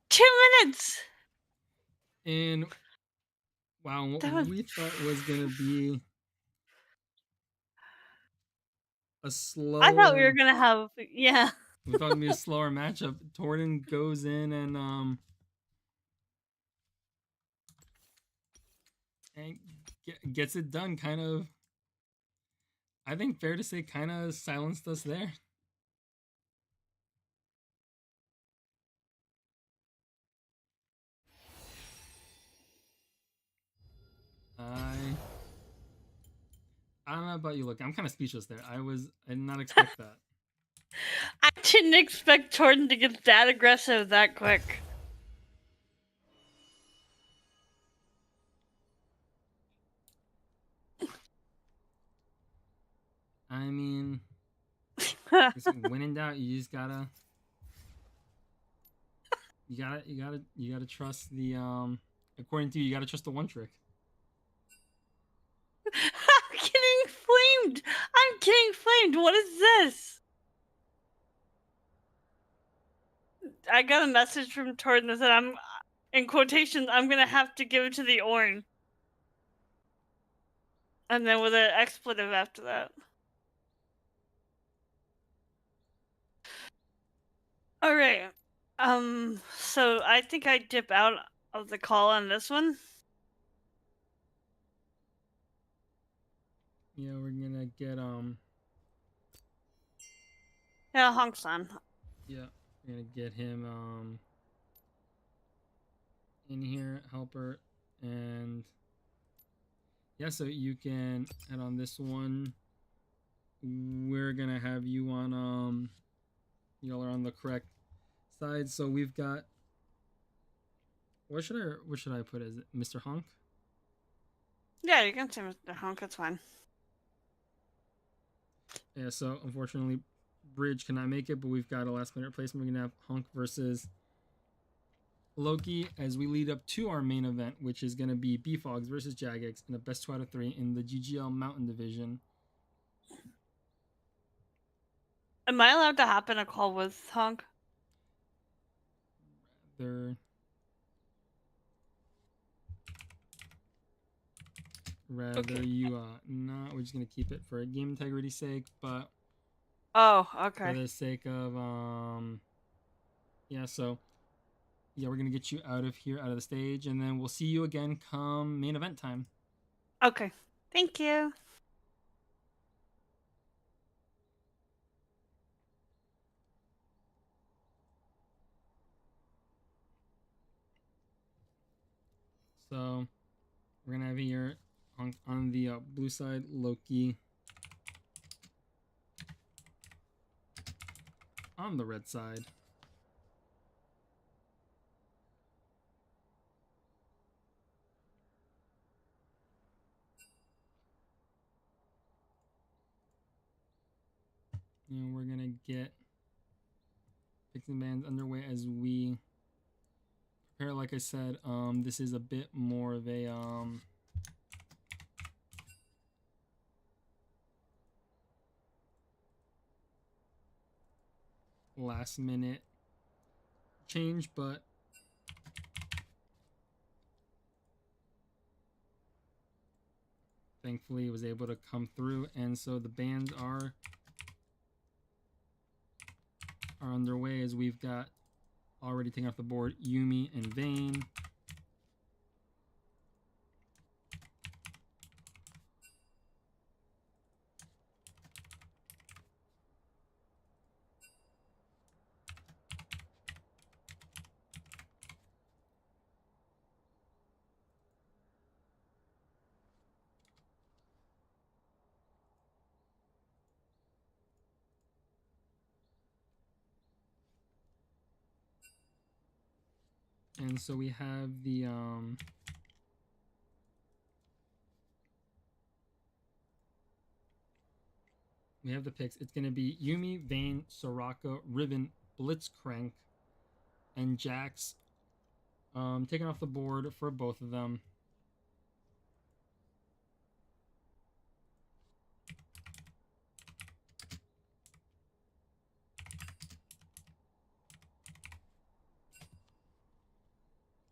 2 minutes. And wow, what That was- we thought was gonna be a slower. I thought we were gonna have, yeah. We thought it'd be a slower matchup. Torden goes in and gets it done. Kind of, I think fair to say, kind of silenced us there. I don't know about you. Look, I'm kind of speechless there. I did not expect that. I didn't expect Torden to get that aggressive that quick. I mean, when in doubt, you just gotta, you gotta trust the according to you, you gotta trust the one trick. I'm getting flamed. I'm getting flamed. What is this? I got a message from Torden that said I'm, in quotations, I'm gonna have to give it to the Orn. And then with an expletive after that. Alright. So I think I dip out of the call on this one. Yeah, we're gonna get Yeah, Honk-san. yeah, we're gonna get him in here, helper, and yeah, so you can head on this one. We're gonna have you on y'all are on the correct side. So we've got, what should I put as it? Mr. Honk? Yeah, you can say Mr. Honk, it's fine. Yeah, so unfortunately Bridge cannot make it, but we've got a last minute replacement. We're gonna have Honk versus Loki as we lead up to our main event, which is gonna be BFogz versus Jagex in a best 2 out of 3 in the GGL Mountain Division. Am I allowed to hop in a call with Honk? Rather Okay. you not. We're just gonna keep it for game integrity's sake, but Oh, for okay. the sake of yeah, so yeah, we're gonna get you out of here, out of the stage, and then we'll see you again come main event time. Okay. Thank you. So we're gonna have here on the blue side Loki, on the red side and we're gonna get picks and bans underway as we prepare. Like I said, this is a bit more of a last minute change, but thankfully was able to come through, and so the bans are underway as we've got already taken off the board Yumi and Vayne. And so we have the picks. It's going to be Yumi, Vayne, Soraka, Riven, Blitzcrank, and Jax taken off the board for both of them.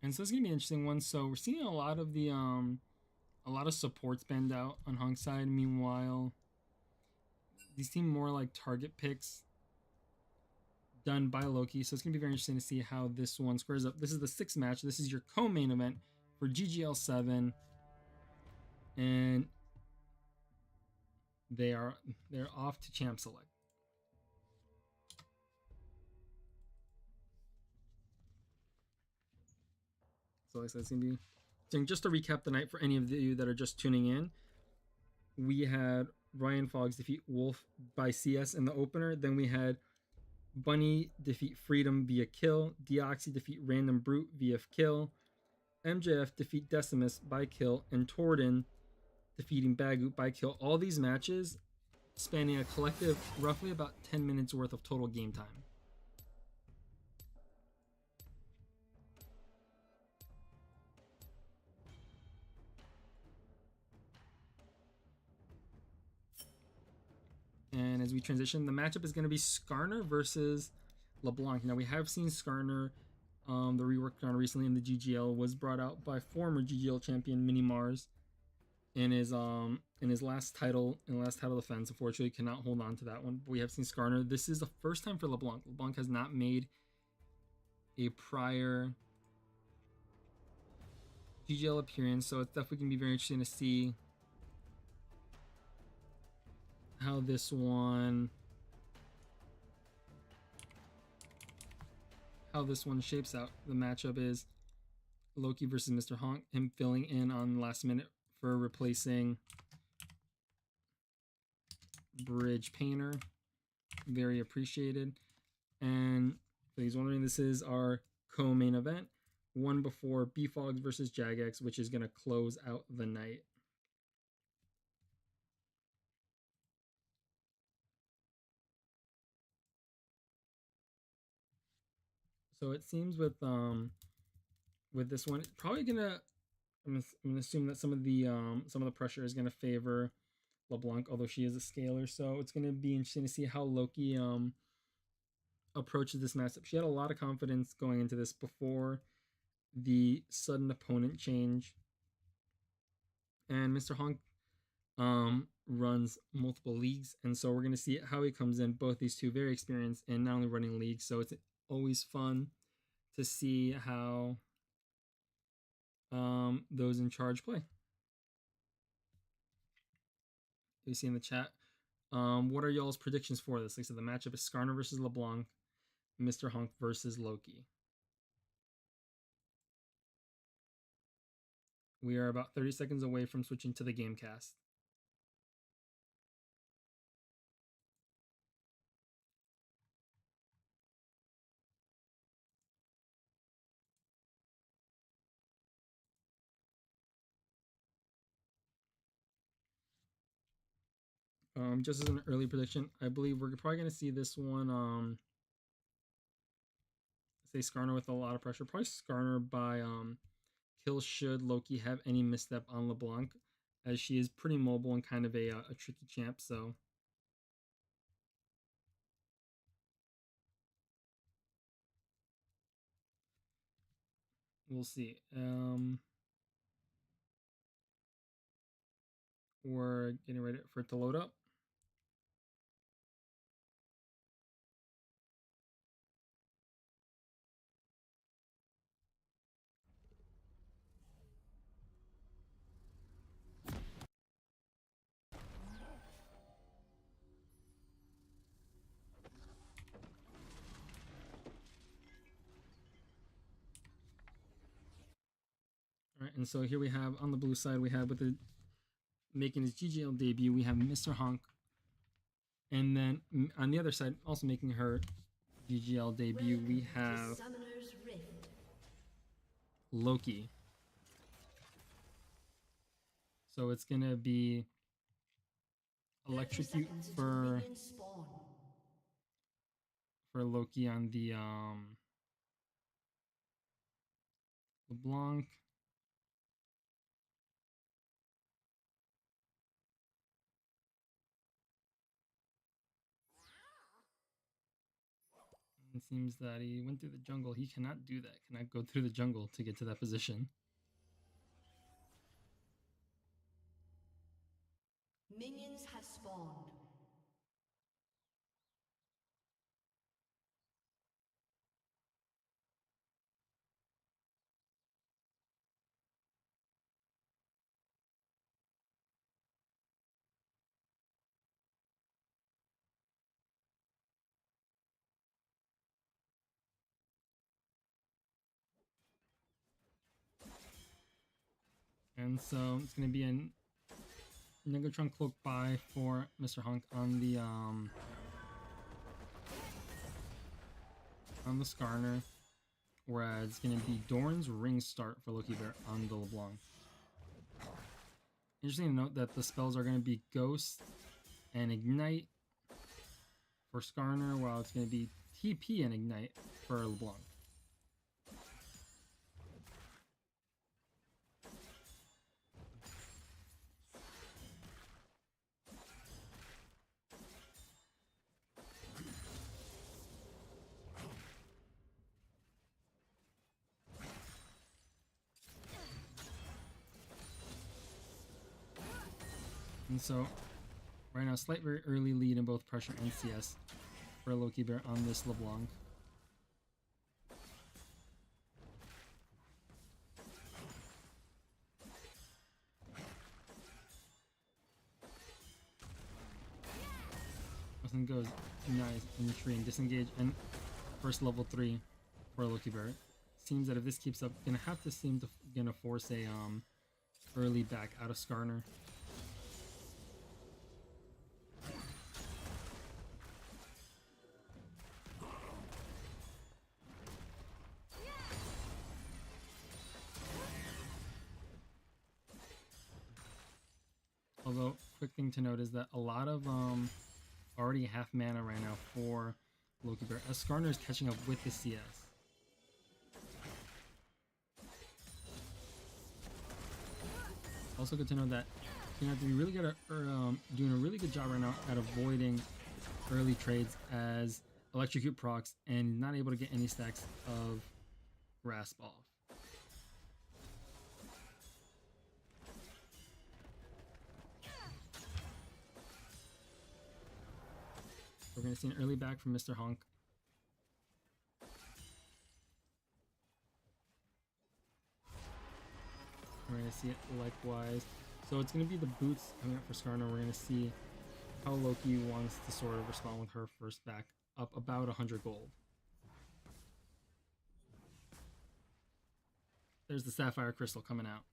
And so it's gonna be an interesting one. So we're seeing a lot of the a lot of supports banned out on Honk's side. Meanwhile, these seem more like target picks done by Loki. So it's gonna be very interesting to see how this one squares up. This is the 6th match. This is your co-main event for GGL 7, and they're off to champ select. So like I said, it's gonna be just to recap the night for any of you that are just tuning in. We had RyanFogz defeat Wolf by CS in the opener. Then we had Bunny defeat Freedom via kill. Dioxxy defeat RandomBrute via kill. MJF defeat Decimus by kill. And Torden defeating Bagoot by kill. All these matches spanning a collective roughly about 10 minutes worth of total game time. And as we transition, the matchup is going to be Skarner versus LeBlanc. Now, we have seen Skarner, the rework on recently in the GGL was brought out by former GGL champion Mini Mars in his last title defense. Unfortunately, cannot hold on to that one. But we have seen Skarner. This is the first time for LeBlanc. LeBlanc has not made a prior GGL appearance, so it's definitely going to be very interesting to see how this one shapes out. The matchup is Loki versus Mr. Honk, him filling in on the last minute for replacing Bridgepainter. Very appreciated. And if he's wondering, this is our co-main event, one before BFogz versus Jagex, which is going to close out the night. So it seems with this one, probably I'm gonna assume that some of the pressure is gonna favor LeBlanc, although she is a scaler. So it's gonna be interesting to see how Loki approaches this matchup. She had a lot of confidence going into this before the sudden opponent change, and Mr. Honk runs multiple leagues, and so we're gonna see how he comes in. Both these two very experienced in not only running leagues, so it's always fun to see how those in charge play. You see in the chat, what are y'all's predictions for this? Like I said, the matchup is Skarner versus LeBlanc, Mr. Honk versus Loki. We are about 30 seconds away from switching to the game cast. Just as an early prediction, I believe we're probably going to see this one, say Skarner with a lot of pressure. Probably Skarner by kill should Loki have any misstep on LeBlanc, as she is pretty mobile and kind of a tricky champ, so we'll see. We're getting ready for it to load up. All right, and so here we have on the blue side, we have with the making his GGL debut, we have Mr. Honk. And then on the other side, also making her GGL debut, we have Summoner's Rift. Loki. So it's gonna be electrocute for Loki on the LeBlanc. It seems that he went through the jungle. He cannot do that. Cannot go through the jungle to get to that position. Minions have spawned. And so it's going to be a Negatron Cloak buy for Mr. Honk on the Skarner, whereas it's going to be Doran's Ring Start for Loki Bear on the LeBlanc. Interesting to note that the spells are going to be Ghost and Ignite for Skarner, while it's going to be TP and Ignite for LeBlanc. And so, right now, slight very early lead in both pressure and CS for Loki Bear on this LeBlanc. Nothing goes nice in tree and disengage and first level 3 for Loki Bear. Seems that if this keeps up, gonna have to gonna force a early back out of Skarner. Although, quick thing to note is that a lot of already half mana right now for Loki Bear, as Skarner is catching up with the CS. Also good to know that you have to be really good at doing a really good job right now at avoiding early trades as Electrocute procs and not able to get any stacks of Grasp off. We're going to see an early back from Mr. Honk. We're going to see it likewise. So it's going to be the boots coming up for Skarner. We're going to see how Loki wants to sort of respond with her first back up about 100 gold. There's the Sapphire Crystal coming out.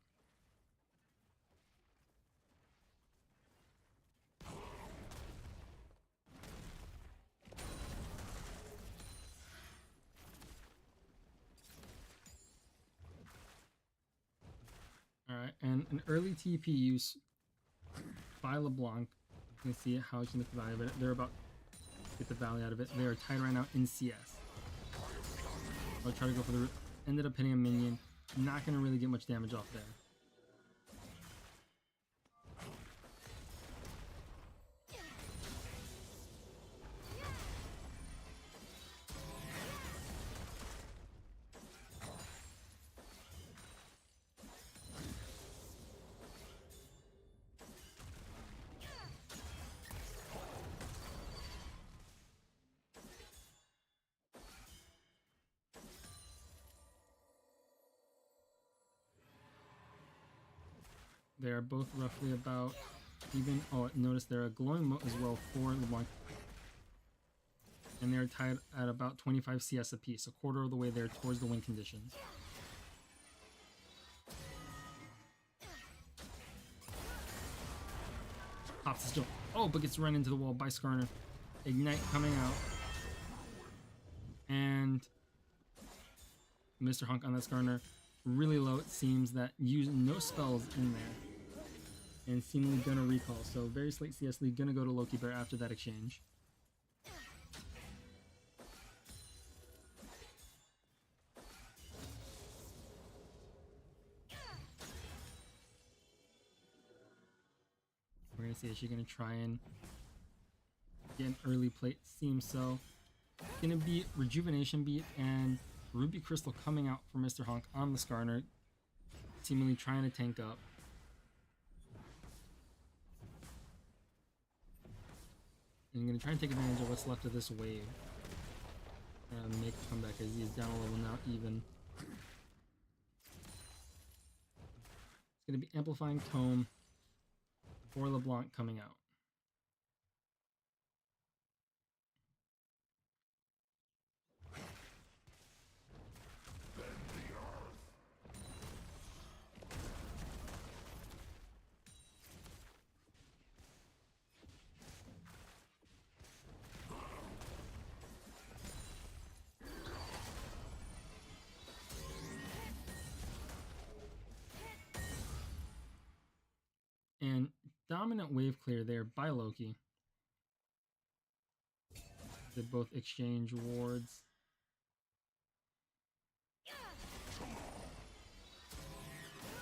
Alright, and an early TP use by LeBlanc. You can see how he can get the value of it. They're about to get the value out of it. They are tied right now in CS. I'll try to go for the root. Ended up hitting a minion. Not going to really get much damage off there. They're both roughly about even. Oh, notice they're a glowing moat as well for LeBlanc. And they're tied at about 25 CS apiece, a quarter of the way there towards the win conditions. Pops the still. Oh, but gets run into the wall by Skarner. Ignite coming out. And Mr. Hunk on that Skarner. Really low, it seems, that use no spells in there. And seemingly gonna recall. So very slight CS lead, gonna go to Loki Bear after that exchange. We're gonna see if she's gonna try and get an early plate. Seems so. Gonna be Rejuvenation Beat and Ruby Crystal coming out for Mr. Honk on the Skarner, seemingly trying to tank up. And I'm gonna try and take advantage of what's left of this wave. Make a comeback as he is down a level now, even. It's gonna be Amplifying Tome for LeBlanc coming out. And dominant wave clear there by Loki. They both exchange wards.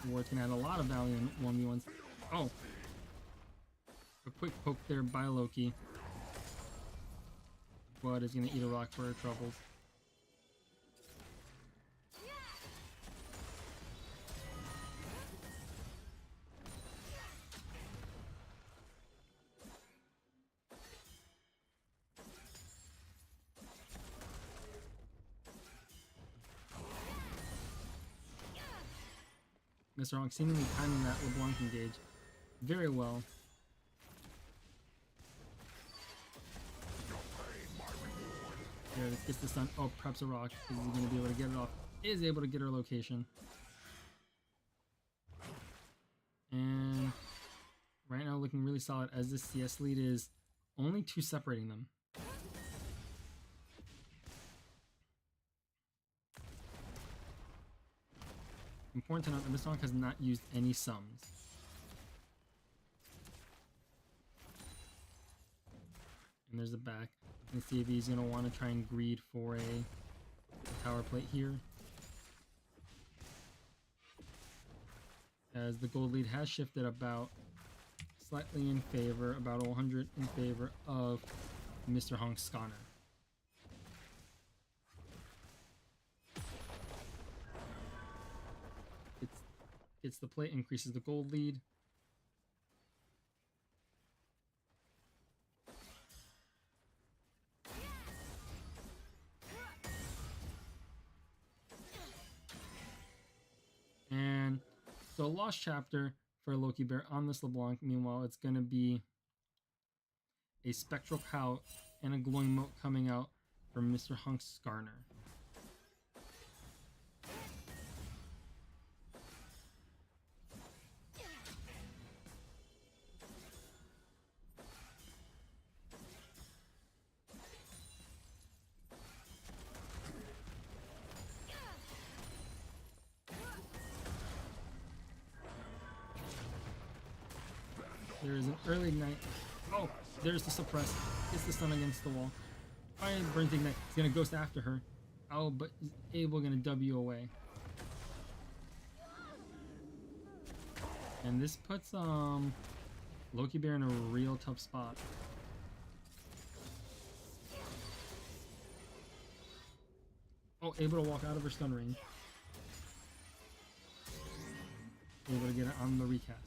Wards can add a lot of value in 1v1s. Oh! A quick poke there by Loki. But is going to eat a rock for her troubles. Mr. Honk seemingly timing that LeBlanc engage very well. There, this gets the stun. Oh, preps a rock. Is he going to be able to get it off? Is able to get her location. And right now looking really solid as this CS lead is only 2 separating them. Important to note that Mr. Honk has not used any sums. And there's the back. Let's see if he's going to want to try and greed for a tower plate here. As the gold lead has shifted about slightly in favor, about 100 in favor of Mr. Honk's Skarner. Gets the plate, increases the gold lead. And so lost chapter for Loki Bear on this LeBlanc. Meanwhile, it's going to be a Spectral Cow and a Glowing Moat coming out from Mr. Honk's Skarner. There is an early ignite. Oh, there's the suppress. Gets the stun against the wall. Finally burns the ignite. He's gonna ghost after her. Oh, but is able gonna W away. And this puts Loki Bear in a real tough spot. Oh, able to walk out of her stun range. Able to get it on the recast.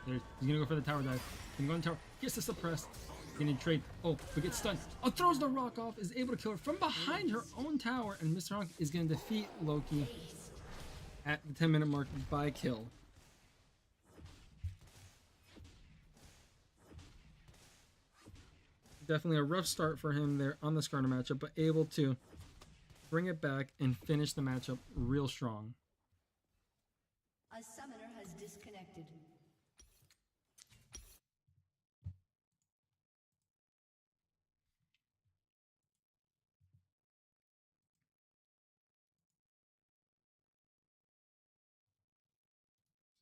There, he's gonna go for the tower dive. He's gonna go on the tower. Gets the suppress. He's gonna trade. Oh, but gets stunned. Oh, throws the rock off. Is able to kill her from behind her own tower. And Mr. Honk is gonna defeat Loki at the 10-minute mark by kill. Definitely a rough start for him there on the Skarner matchup, but able to bring it back and finish the matchup real strong. A summoner has disconnected.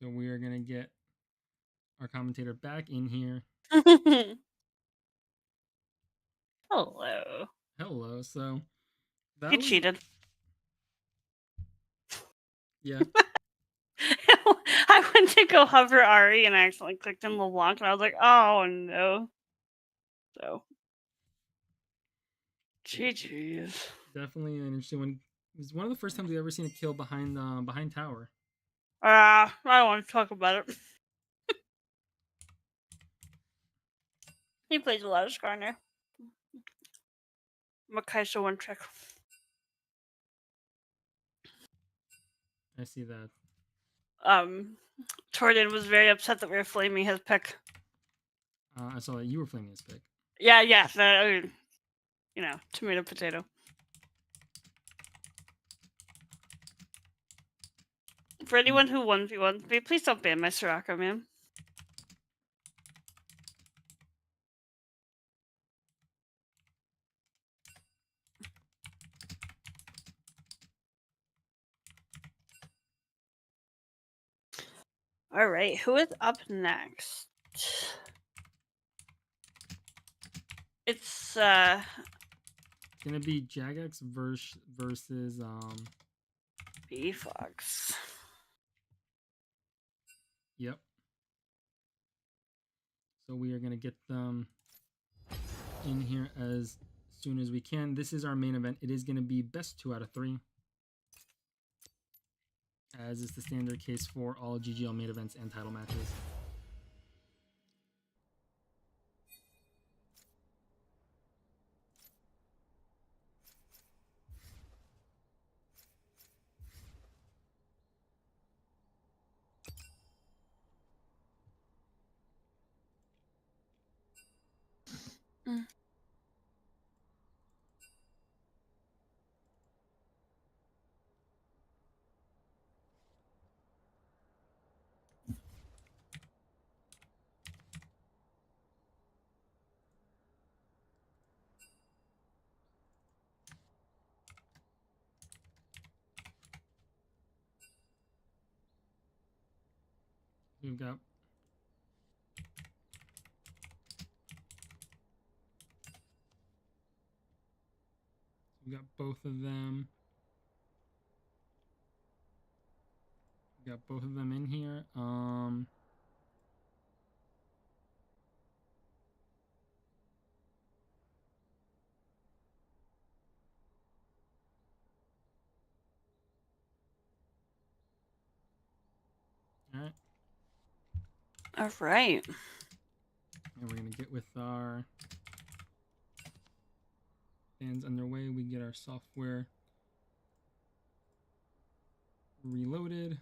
So we are going to get our commentator back in here. Hello. Hello. So that He was cheated. yeah. I went to go hover Ari and I accidentally clicked in LeBlanc and I was like, oh no. So. GG's. Definitely an interesting one. It was one of the first times we ever seen a kill behind tower. I don't want to talk about it. He plays a lot of Skarner. Makaiso one trick. I see that. Torden was very upset that we were flaming his pick. I saw that you were flaming his pick. Yeah, you know, tomato potato. For anyone who 1v1s me, please don't ban my Soraka, man. Alright, who is up next? It's gonna be Jagex versus BFogz. Yep. So we are gonna get them in here as soon as we can. This is our main event. It is gonna be best 2 out of 3. As is the standard case for all GGL main events and title matches. We've got both of them. We got both of them in here. All right. Alright. And we're gonna get with our fans underway. We get our software reloaded.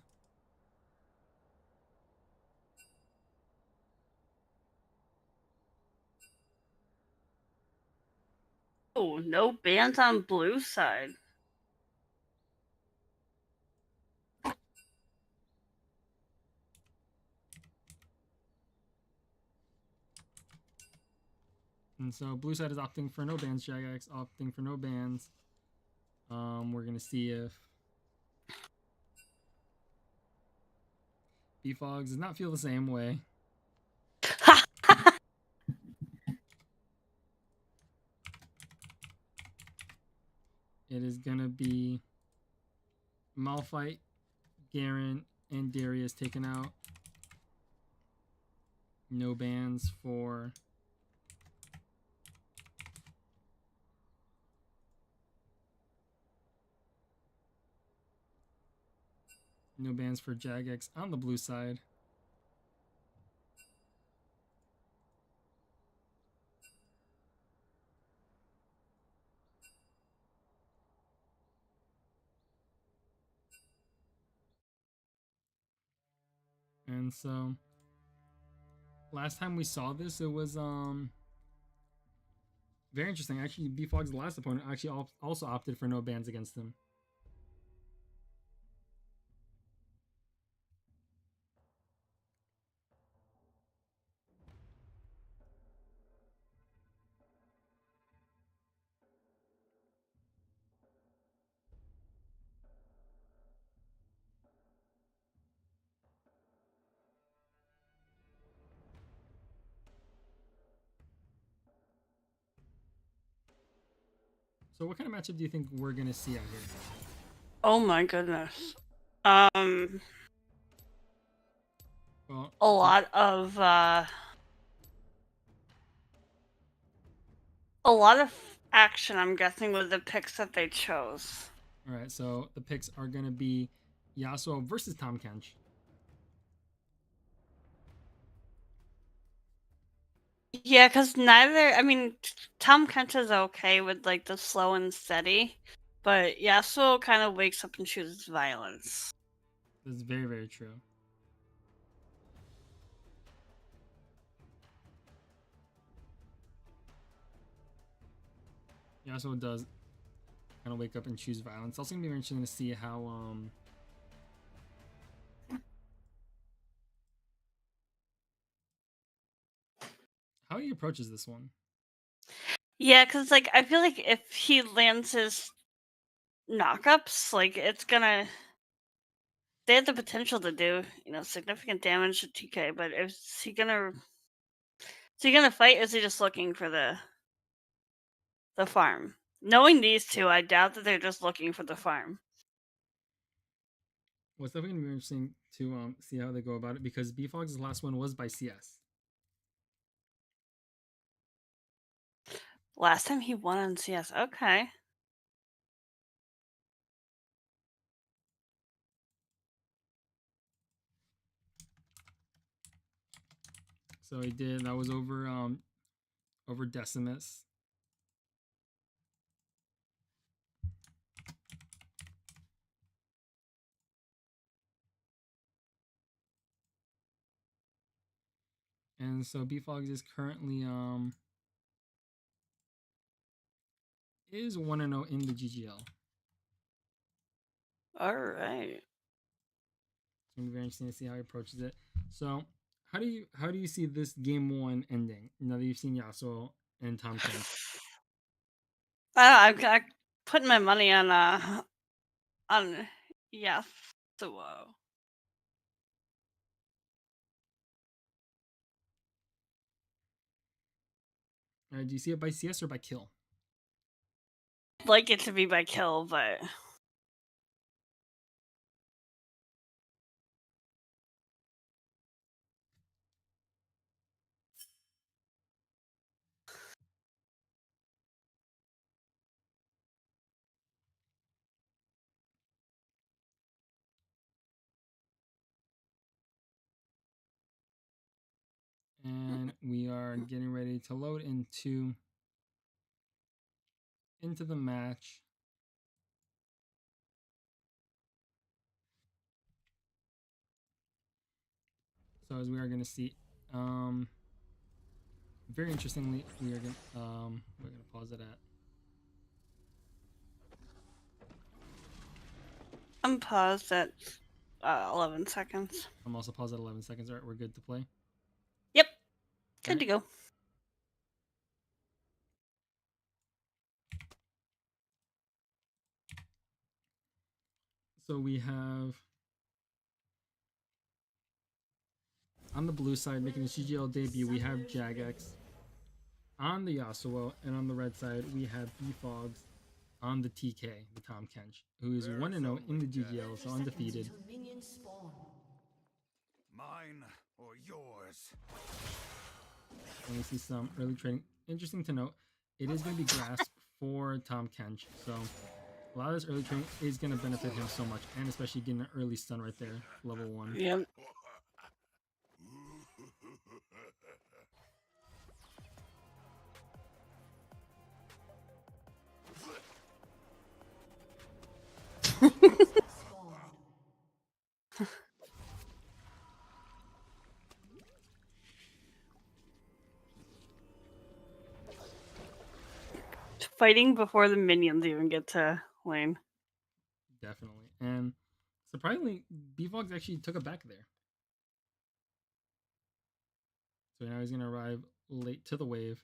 Oh, no bans on blue side. And so blue side is opting for no bans. Jagex opting for no bans. We're gonna see if BFogz does not feel the same way. It is gonna be Malphite, Garen, and Darius taken out. No bans for Jagex on the blue side. And so last time we saw this, it was very interesting. Actually, BFogz, the last opponent, actually also opted for no bans against him. So what kind of matchup do you think we're gonna see out here? Oh my goodness. Well, A lot of action, I'm guessing, with the picks that they chose. all right, so the picks are gonna be Yasuo versus Tahm Kench. Yeah, because neither, I mean, Tahm Kench is okay with like the slow and steady, but Yasuo kind of wakes up and chooses violence. That's very, very true. Yasuo does kind of wake up and choose violence. It's also gonna be very interesting to see how he approaches this one. Yeah, because like I feel like if he lands his knockups, like it's gonna, they have the potential to do, you know, significant damage to TK. But is he gonna fight? Or is he just looking for the farm? Knowing these two, I doubt that they're just looking for the farm. Well, it's definitely gonna be interesting to see how they go about it because BFog's last one was by CS. Last time he won on CS. Okay. So he did. That was over Decimus. And so BFogz is currently is 1-0 in the GGL. All right. It's gonna be very interesting to see how he approaches it. So how do you see this game one ending now that you've seen Yasuo and Tahm Kench? I'm putting my money on Yasuo. Do you see it by CS or by kill? I'd like it to be by kill, but And we are getting ready to load into the match. So as we are going to see, very interestingly, we're going to pause it at. I'm paused at 11 seconds. I'm also paused at 11 seconds. All right, we're good to play. Yep. Good to go. So we have on the blue side making the GGL debut, we have Jagex on the Yasuo, and on the red side we have BFogz on the TK, the Tahm Kench, who is 1-0 in the GGL, so undefeated. Mine or yours? And we see some early trading. Interesting to note, it is going to be grasp for Tahm Kench, so a lot of this early trading is going to benefit him so much, and especially getting an early stun right there, level 1. Yep. fighting before the minions even get to lane. Definitely. And surprisingly, BFogz actually took it back there. So now he's going to arrive late to the wave.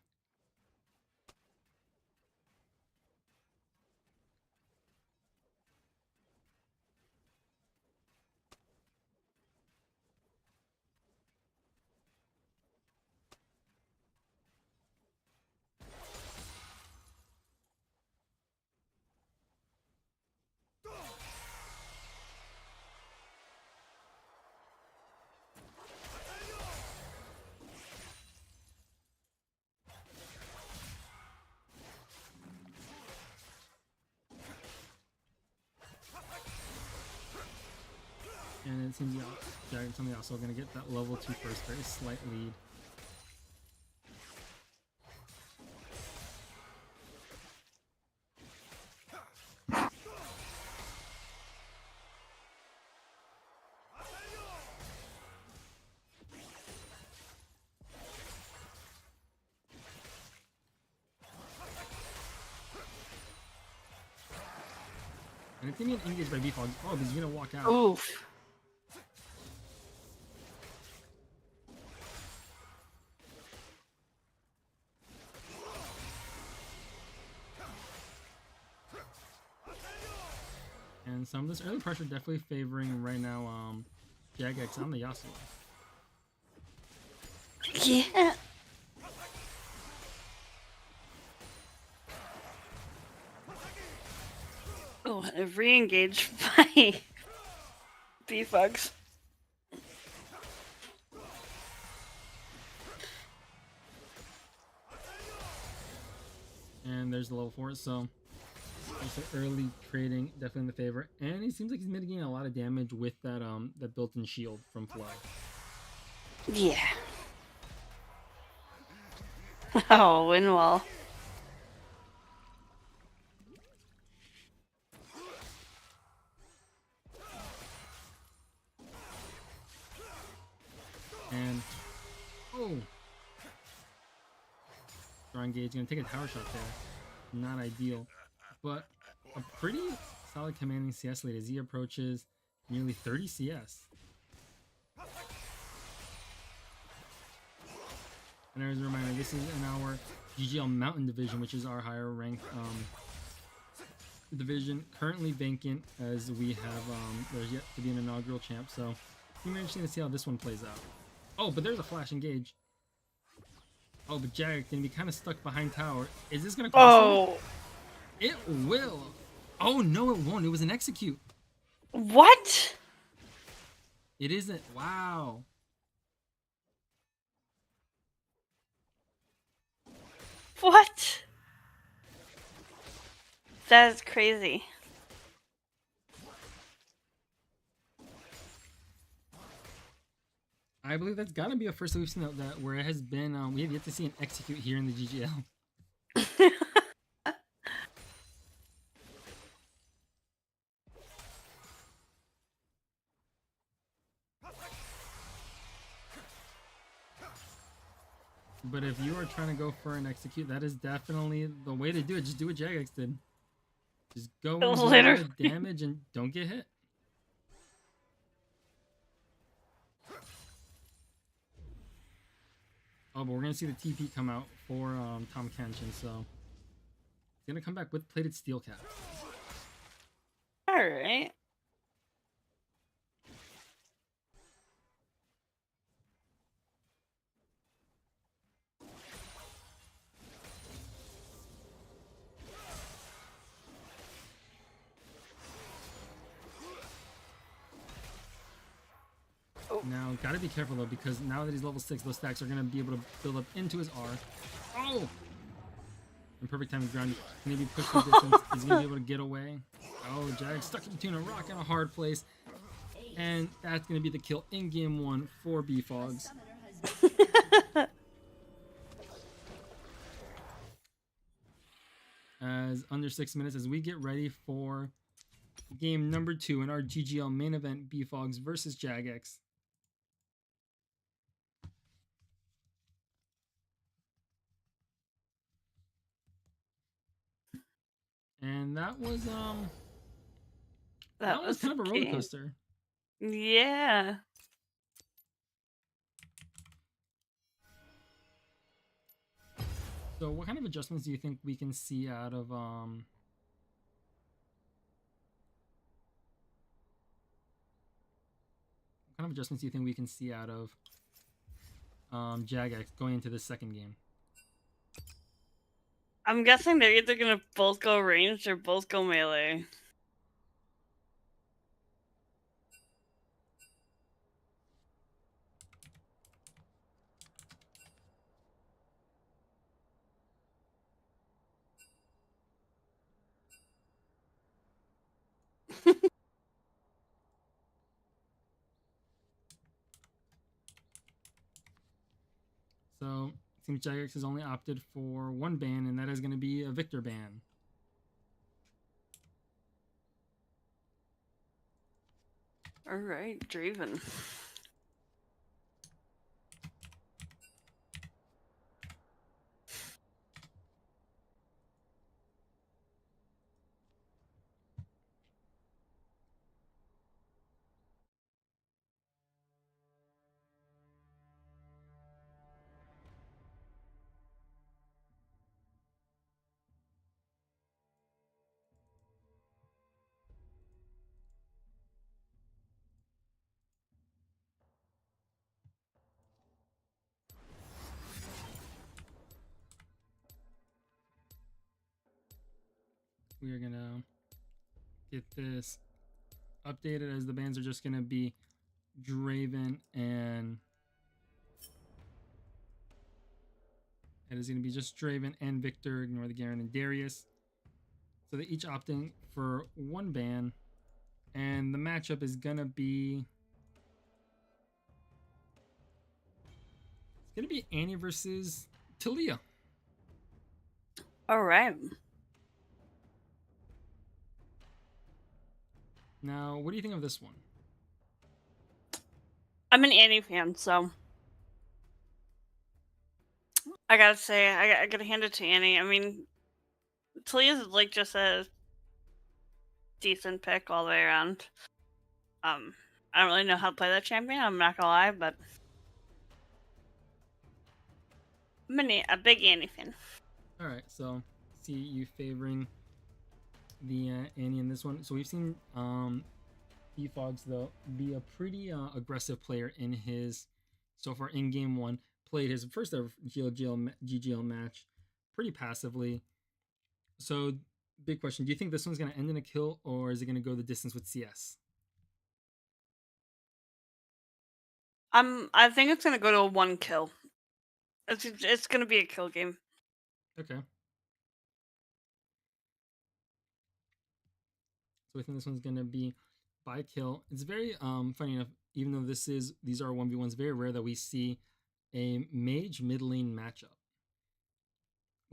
And it seems Jagex is also going to get that level 2 first, very slight lead. And it's going to be engaged by BFogz. Oh, but he's going to walk out. Oof. And some of this early pressure definitely favoring right now Jagex on the Yasuo. Yeah. Oh, I've re-engaged by BFogz. And there's the level 4, so there's the early trading definitely in the favor. And he seems like he's mitigating a lot of damage with that that built-in shield from Flow. Yeah. Oh, win well. And oh, strong gauge gonna take a tower shot there. Not ideal, but a pretty solid commanding CS lead as he approaches nearly 30 CS. And as a reminder, this is in our GGL Mountain division, which is our higher ranked division, currently vacant as we have there's yet to be an inaugural champ. So it'll be interesting to see how this one plays out. Oh, but there's a flash engage. Oh, but Jagex gonna be kind of stuck behind tower. Is this gonna cost him? It will. Oh no, it won't. It was an execute. What? It isn't. Wow. What? That is crazy. I believe that's gotta be a first that we've seen that where it has been. We have yet to see an execute here in the GGL. But if you are trying to go for an execute, that is definitely the way to do it. Just do what Jagex did. Just go and do a lot of damage and don't get hit. Oh, but we're gonna see the TP come out for Tom Kenshin, so he's gonna come back with plated steel caps. All right. Now, gotta be careful though, because now that he's level 6, those stacks are gonna be able to build up into his R. Oh! In perfect time ground, can he be pushed the distance? He's gonna be able to get away. Oh, Jagex stuck in between a rock and a hard place. And that's gonna be the kill in game 1 for BFogz. As under 6 minutes, as we get ready for game number 2 in our GGL main event, BFogz versus Jagex. And that was That was kind of a roller game. coaster. Yeah. So what kind of adjustments do you think we can see out of what kind of adjustments do you think we can see out of Jagex going into the second game? I'm guessing they're either gonna both go ranged or both go melee. So it seems Jagex has only opted for one ban, and that is going to be a Victor ban. Alright, Draven. We are going to get this updated as the bans are just going to be Draven and it is going to be just Draven and Victor, ignore the Garen and Darius. So they're each opting for one ban, and the matchup is going to be Annie versus Talia. Alright. Now, what do you think of this one? I'm an Annie fan, so I gotta say, I gotta hand it to Annie. I mean, Talia's like just a decent pick all the way around. I don't really know how to play that champion, I'm not gonna lie, but I'm a big Annie fan. Alright, so see you favoring the Annie in this one. So we've seen BFogz, though, be a pretty aggressive player in his, so far in game one. Played his first ever GGL match pretty passively. So, big question. Do you think this one's going to end in a kill, or is it going to go the distance with CS? I think it's gonna go to a 1 kill. It's gonna be a kill game. Okay. So I think this one's going to be by kill. It's very funny enough, even though these are 1v1s, very rare that we see a mage mid lane matchup.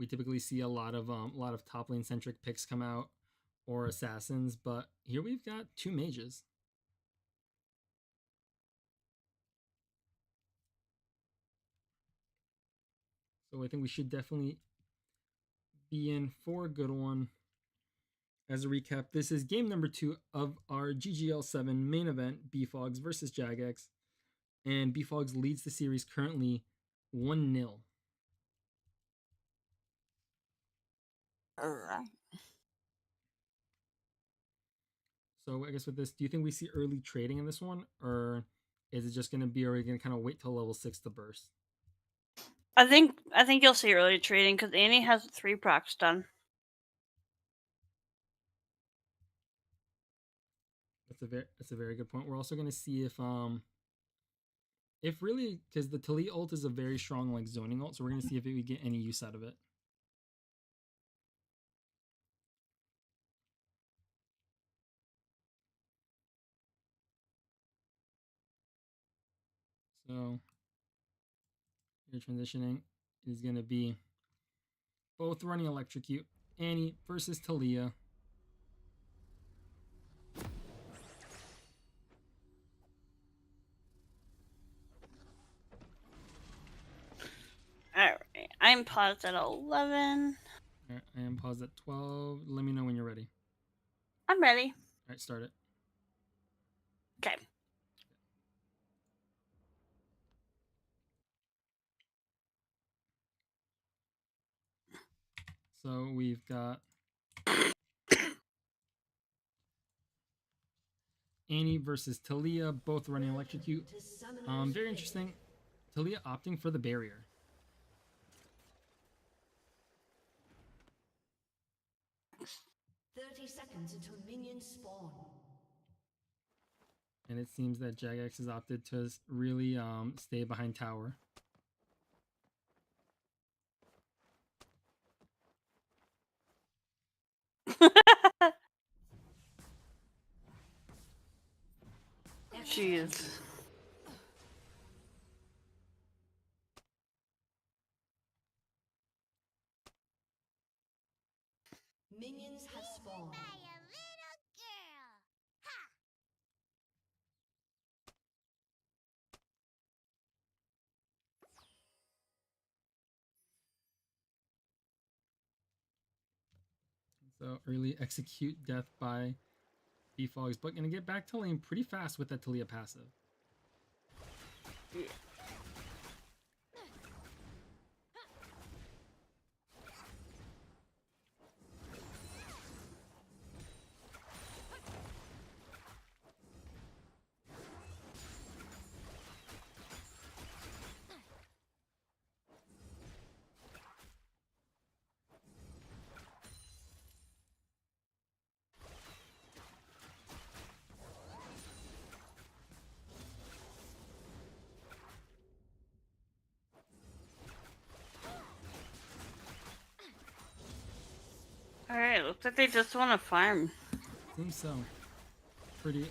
We typically see a lot of top lane centric picks come out or assassins, but here we've got two mages. So I think we should definitely be in for a good one. As a recap, this is game number 2 of our GGL 7 main event, BFogz versus Jagex. And BFogz leads the series currently 1-0. Alright. So I guess with this, do you think we see early trading in this one? Or is it just going to be, are we going to kind of wait till level 6 to burst? I think you'll see early trading because Annie has 3 procs done. That's a very good point. We're also going to see if really, because the Talia ult is a very strong like zoning ult, so we're going to see if we get any use out of it. So your transitioning is going to be both running Electrocute. Annie versus Talia. Alright, I'm paused at 11. All right, I am paused at 12. Let me know when you're ready. ready? I'm ready. All right, start it. Okay. So we've got Annie versus Talia, both running Electrocute. To Summoner's Very Rift. interesting. Talia opting for the barrier. 30 seconds until minions spawn. And it seems that Jagex has opted to really stay behind tower. Jeez. Minions have spawned. So early execute death by BFogz, but gonna get back to lane pretty fast with that Talia passive. Alright, looks like they just want to farm. Seems so. Pretty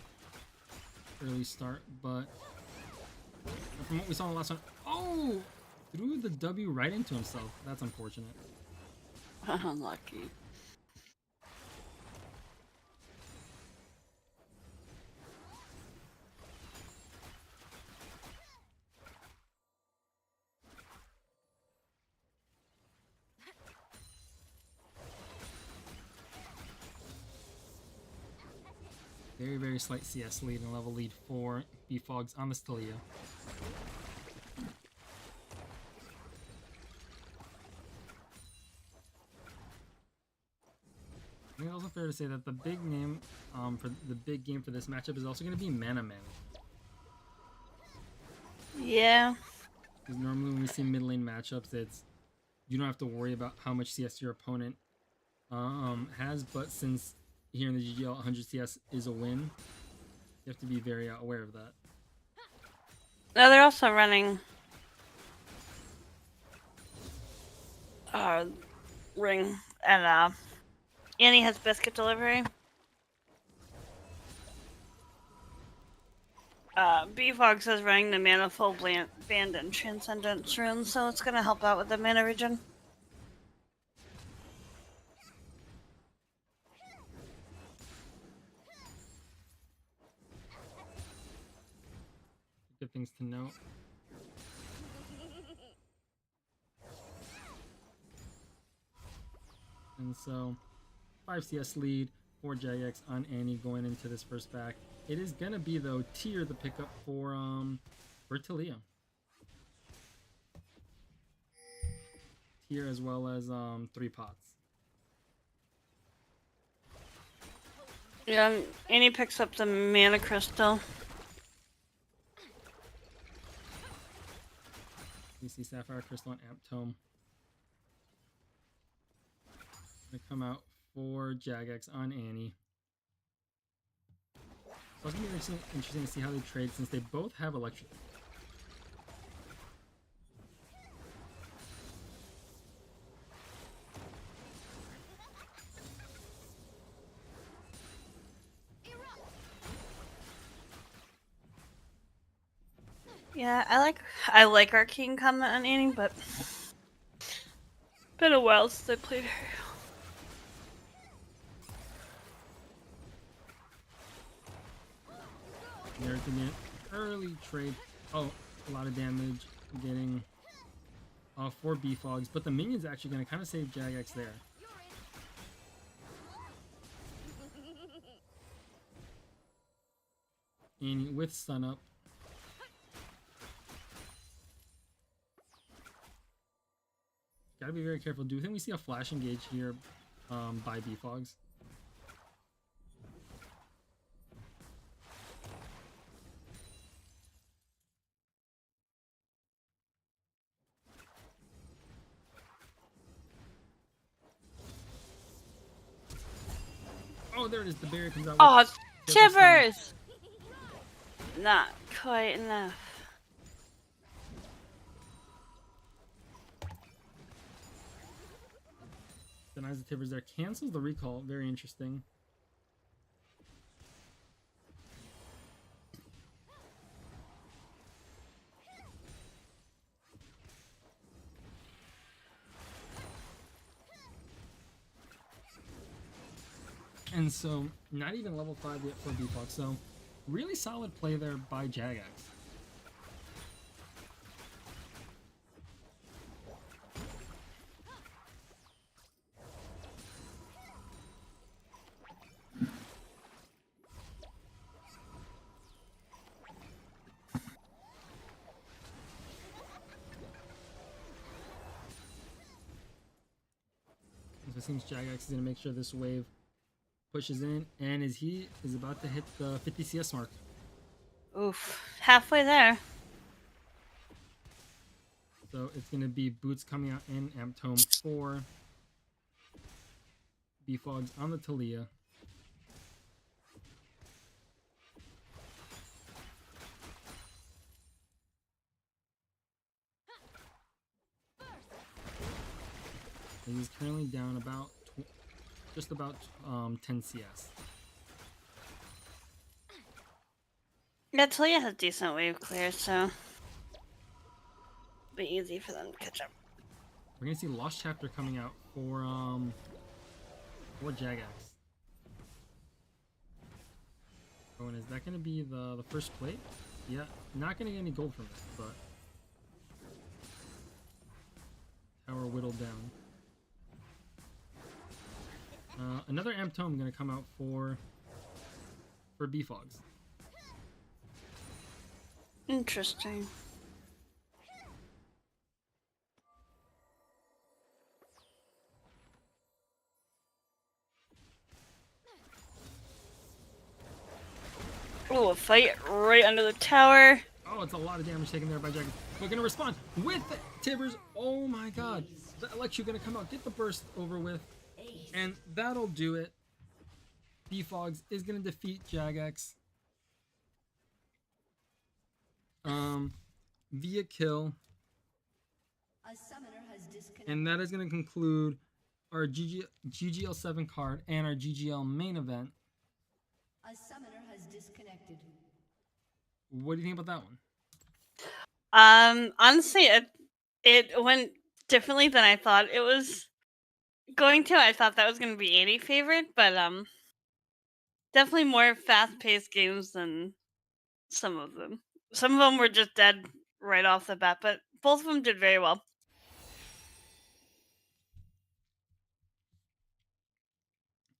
early start, but from what we saw in the last one, oh, threw the W right into himself. That's unfortunate. Unlucky. Very, very slight CS lead and level lead for BFogz on the Talia. I think it's also fair to say that the big name for the big game for this matchup is also going to be mana management. Yeah. Because normally when we see mid lane matchups, it's you don't have to worry about how much CS your opponent has, but since here in the GGL 100 CS is a win, you have to be very aware of that. No, they're also running ring and Annie has biscuit delivery. BFogz is running the manifold band and transcendence runes, so it's gonna help out with the mana regen. Good things to note. And so 5 CS lead for Jagex on Annie going into this first back. It is gonna be though Tier the pickup for Talia. Tier as well as 3 pots. Yeah, Annie picks up the mana crystal. You see Sapphire Crystal and Amp Tome. Gonna come out for Jagex on Annie. So it's gonna be interesting to see how they trade since they both have electric. Yeah, I like Arcane Comment on Annie, but been a while since I played her. There's an early trade. Oh, a lot of damage getting for BFogz, but the minion's actually going to kind of save Jagex there. in with stun up. Gotta be very careful. Do you think we see a flash engage here by BFogz? Oh, there it is. The barrier comes out. Oh, with Tibbers stun. Tibbers! Not quite enough. Denies the Tibbers there. Cancels the recall. Very interesting. And so, not even level 5 yet for BFogz. So, really solid play there by Jagex. So it seems Jagex is going to make sure this wave pushes in, and he is about to hit the 50 CS mark. Oof. Halfway there. So it's going to be Boots coming out in Amp Tome 4. BFogz on the Talia. And he's currently down about just about 10 CS. Yeah, Talia has decent wave clear, so be easy for them to catch up. We're gonna see Lost Chapter coming out for Jagex. Oh, and is that gonna be the first plate? Yeah, not gonna get any gold from it, but tower whittled down. Another Amp Tome gonna come out for BFogz. Interesting. Oh, a fight right under the tower. Oh, it's a lot of damage taken there by Jagex. We're gonna respond with the Tibbers. Oh my god. The Electro gonna come out, get the burst over with, and that'll do it. BFogz is gonna defeat Jagex. Via kill. A summoner has disconnected. And that is gonna conclude our GGL 7 card and our GGL main event. A summoner has disconnected. What do you think about that one? Honestly, it went differently than I thought it was going to. I thought that was going to be 80 favorite, but definitely more fast-paced games than some of them. Some of them were just dead right off the bat, but both of them did very well.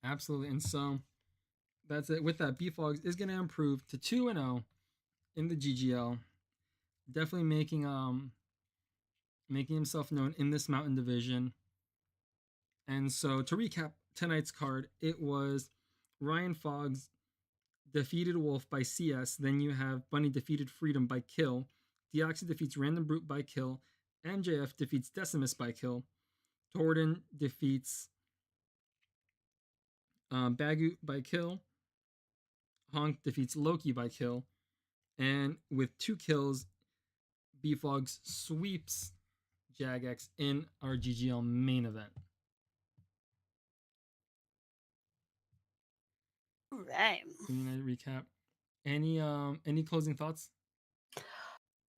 Absolutely. And so that's it. With that, BFogz is going to improve to 2-0 in the GGL. Definitely making himself known in this mountain division. And so to recap tonight's card, it was RyanFogz defeated Wolf by CS. Then you have Bunny defeated Freedom by kill. Dioxxy defeats RandomBrute by kill. MJF defeats Decimus by kill. Torden defeats Bagoot by kill. Honk defeats Loki by kill. And with 2 kills, BFogz sweeps Jagex in our GGL main event. All right. Recap. Any closing thoughts?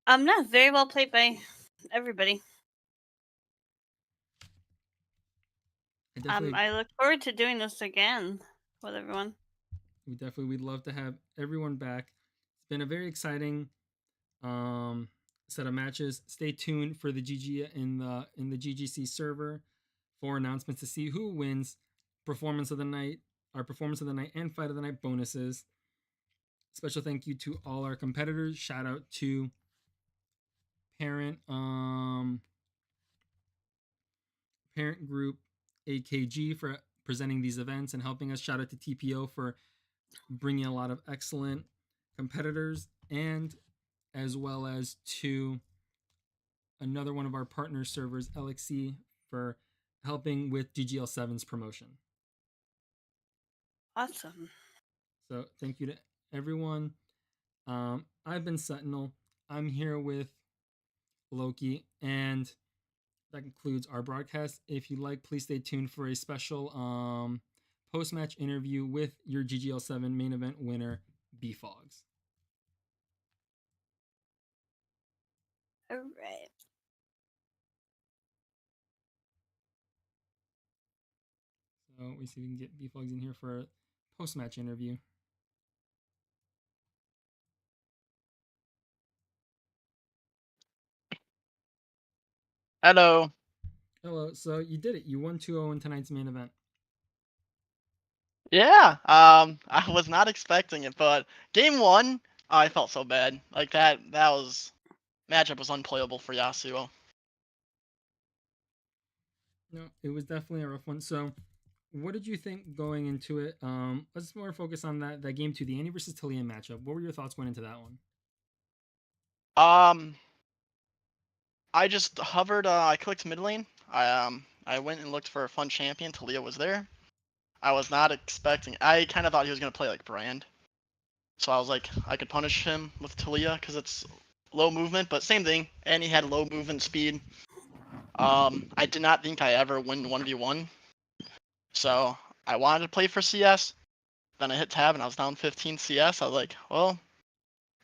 No, very well played by everybody. I look forward to doing this again with everyone. We'd love to have everyone back. It's been a very exciting set of matches. Stay tuned for the GG in the GGC server for announcements to see who wins performance of the night, our performance of the night and fight of the night bonuses. Special thank you to all our competitors. Shout out to parent parent group AKG for presenting these events and helping us. Shout out to TPO for bringing a lot of excellent competitors, and as well as to another one of our partner servers, LXC, for helping with GGL7's promotion. Awesome. So thank you to everyone. I've been Sentinel. I'm here with Loki, and that concludes our broadcast. If you'd like, please stay tuned for a special post-match interview with your GGL7 main event winner, BFogz. All right. So we see if we can get BFogz in here for a post-match interview. Hello. Hello. So you did it. You won 2-0 in tonight's main event. Yeah. I was not expecting it, but game one, I felt so bad. Like that was matchup was unplayable for Yasuo. No, it was definitely a rough one. So what did you think going into it? Let's more focus on that game two, the Annie versus Talia matchup. What were your thoughts going into that one? I just hovered. I clicked mid lane. I went and looked for a fun champion. Talia was there. I was not expecting. I kind of thought he was gonna play like Brand, so I was like, I could punish him with Talia because it's low movement, but same thing. And he had low movement speed. I did not think I ever win 1v1, so I wanted to play for CS. Then I hit tab and I was down 15 CS. I was like, well,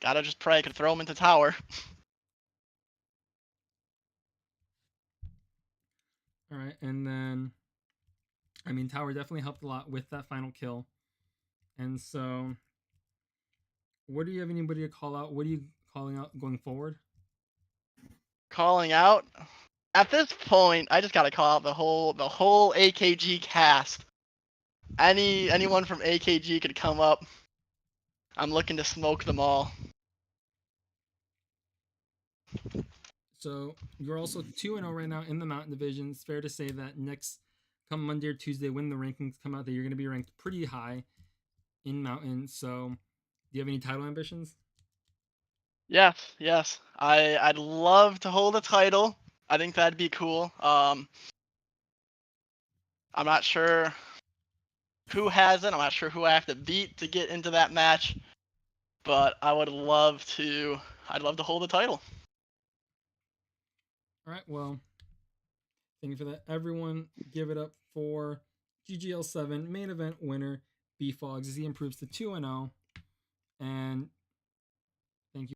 gotta just pray I could throw him into tower. All right, and then, I mean, tower definitely helped a lot with that final kill. And so, what do you have anybody to call out? What are you calling out going forward? Calling out. At this point, I just gotta call out the whole AKG cast. Anyone from AKG could come up. I'm looking to smoke them all. So you're also 2-0 right now in the Mountain Division. It's fair to say that next, come Monday or Tuesday, when the rankings come out, that you're going to be ranked pretty high in Mountain. So do you have any title ambitions? Yes. I'd love to hold a title. I think that'd be cool. I'm not sure who has it. I'm not sure who I have to beat to get into that match, but I'd love to hold the title. All right, well, thank you for that. Everyone, give it up for GGL7 main event winner, BFogz, as he improves to 2-0. And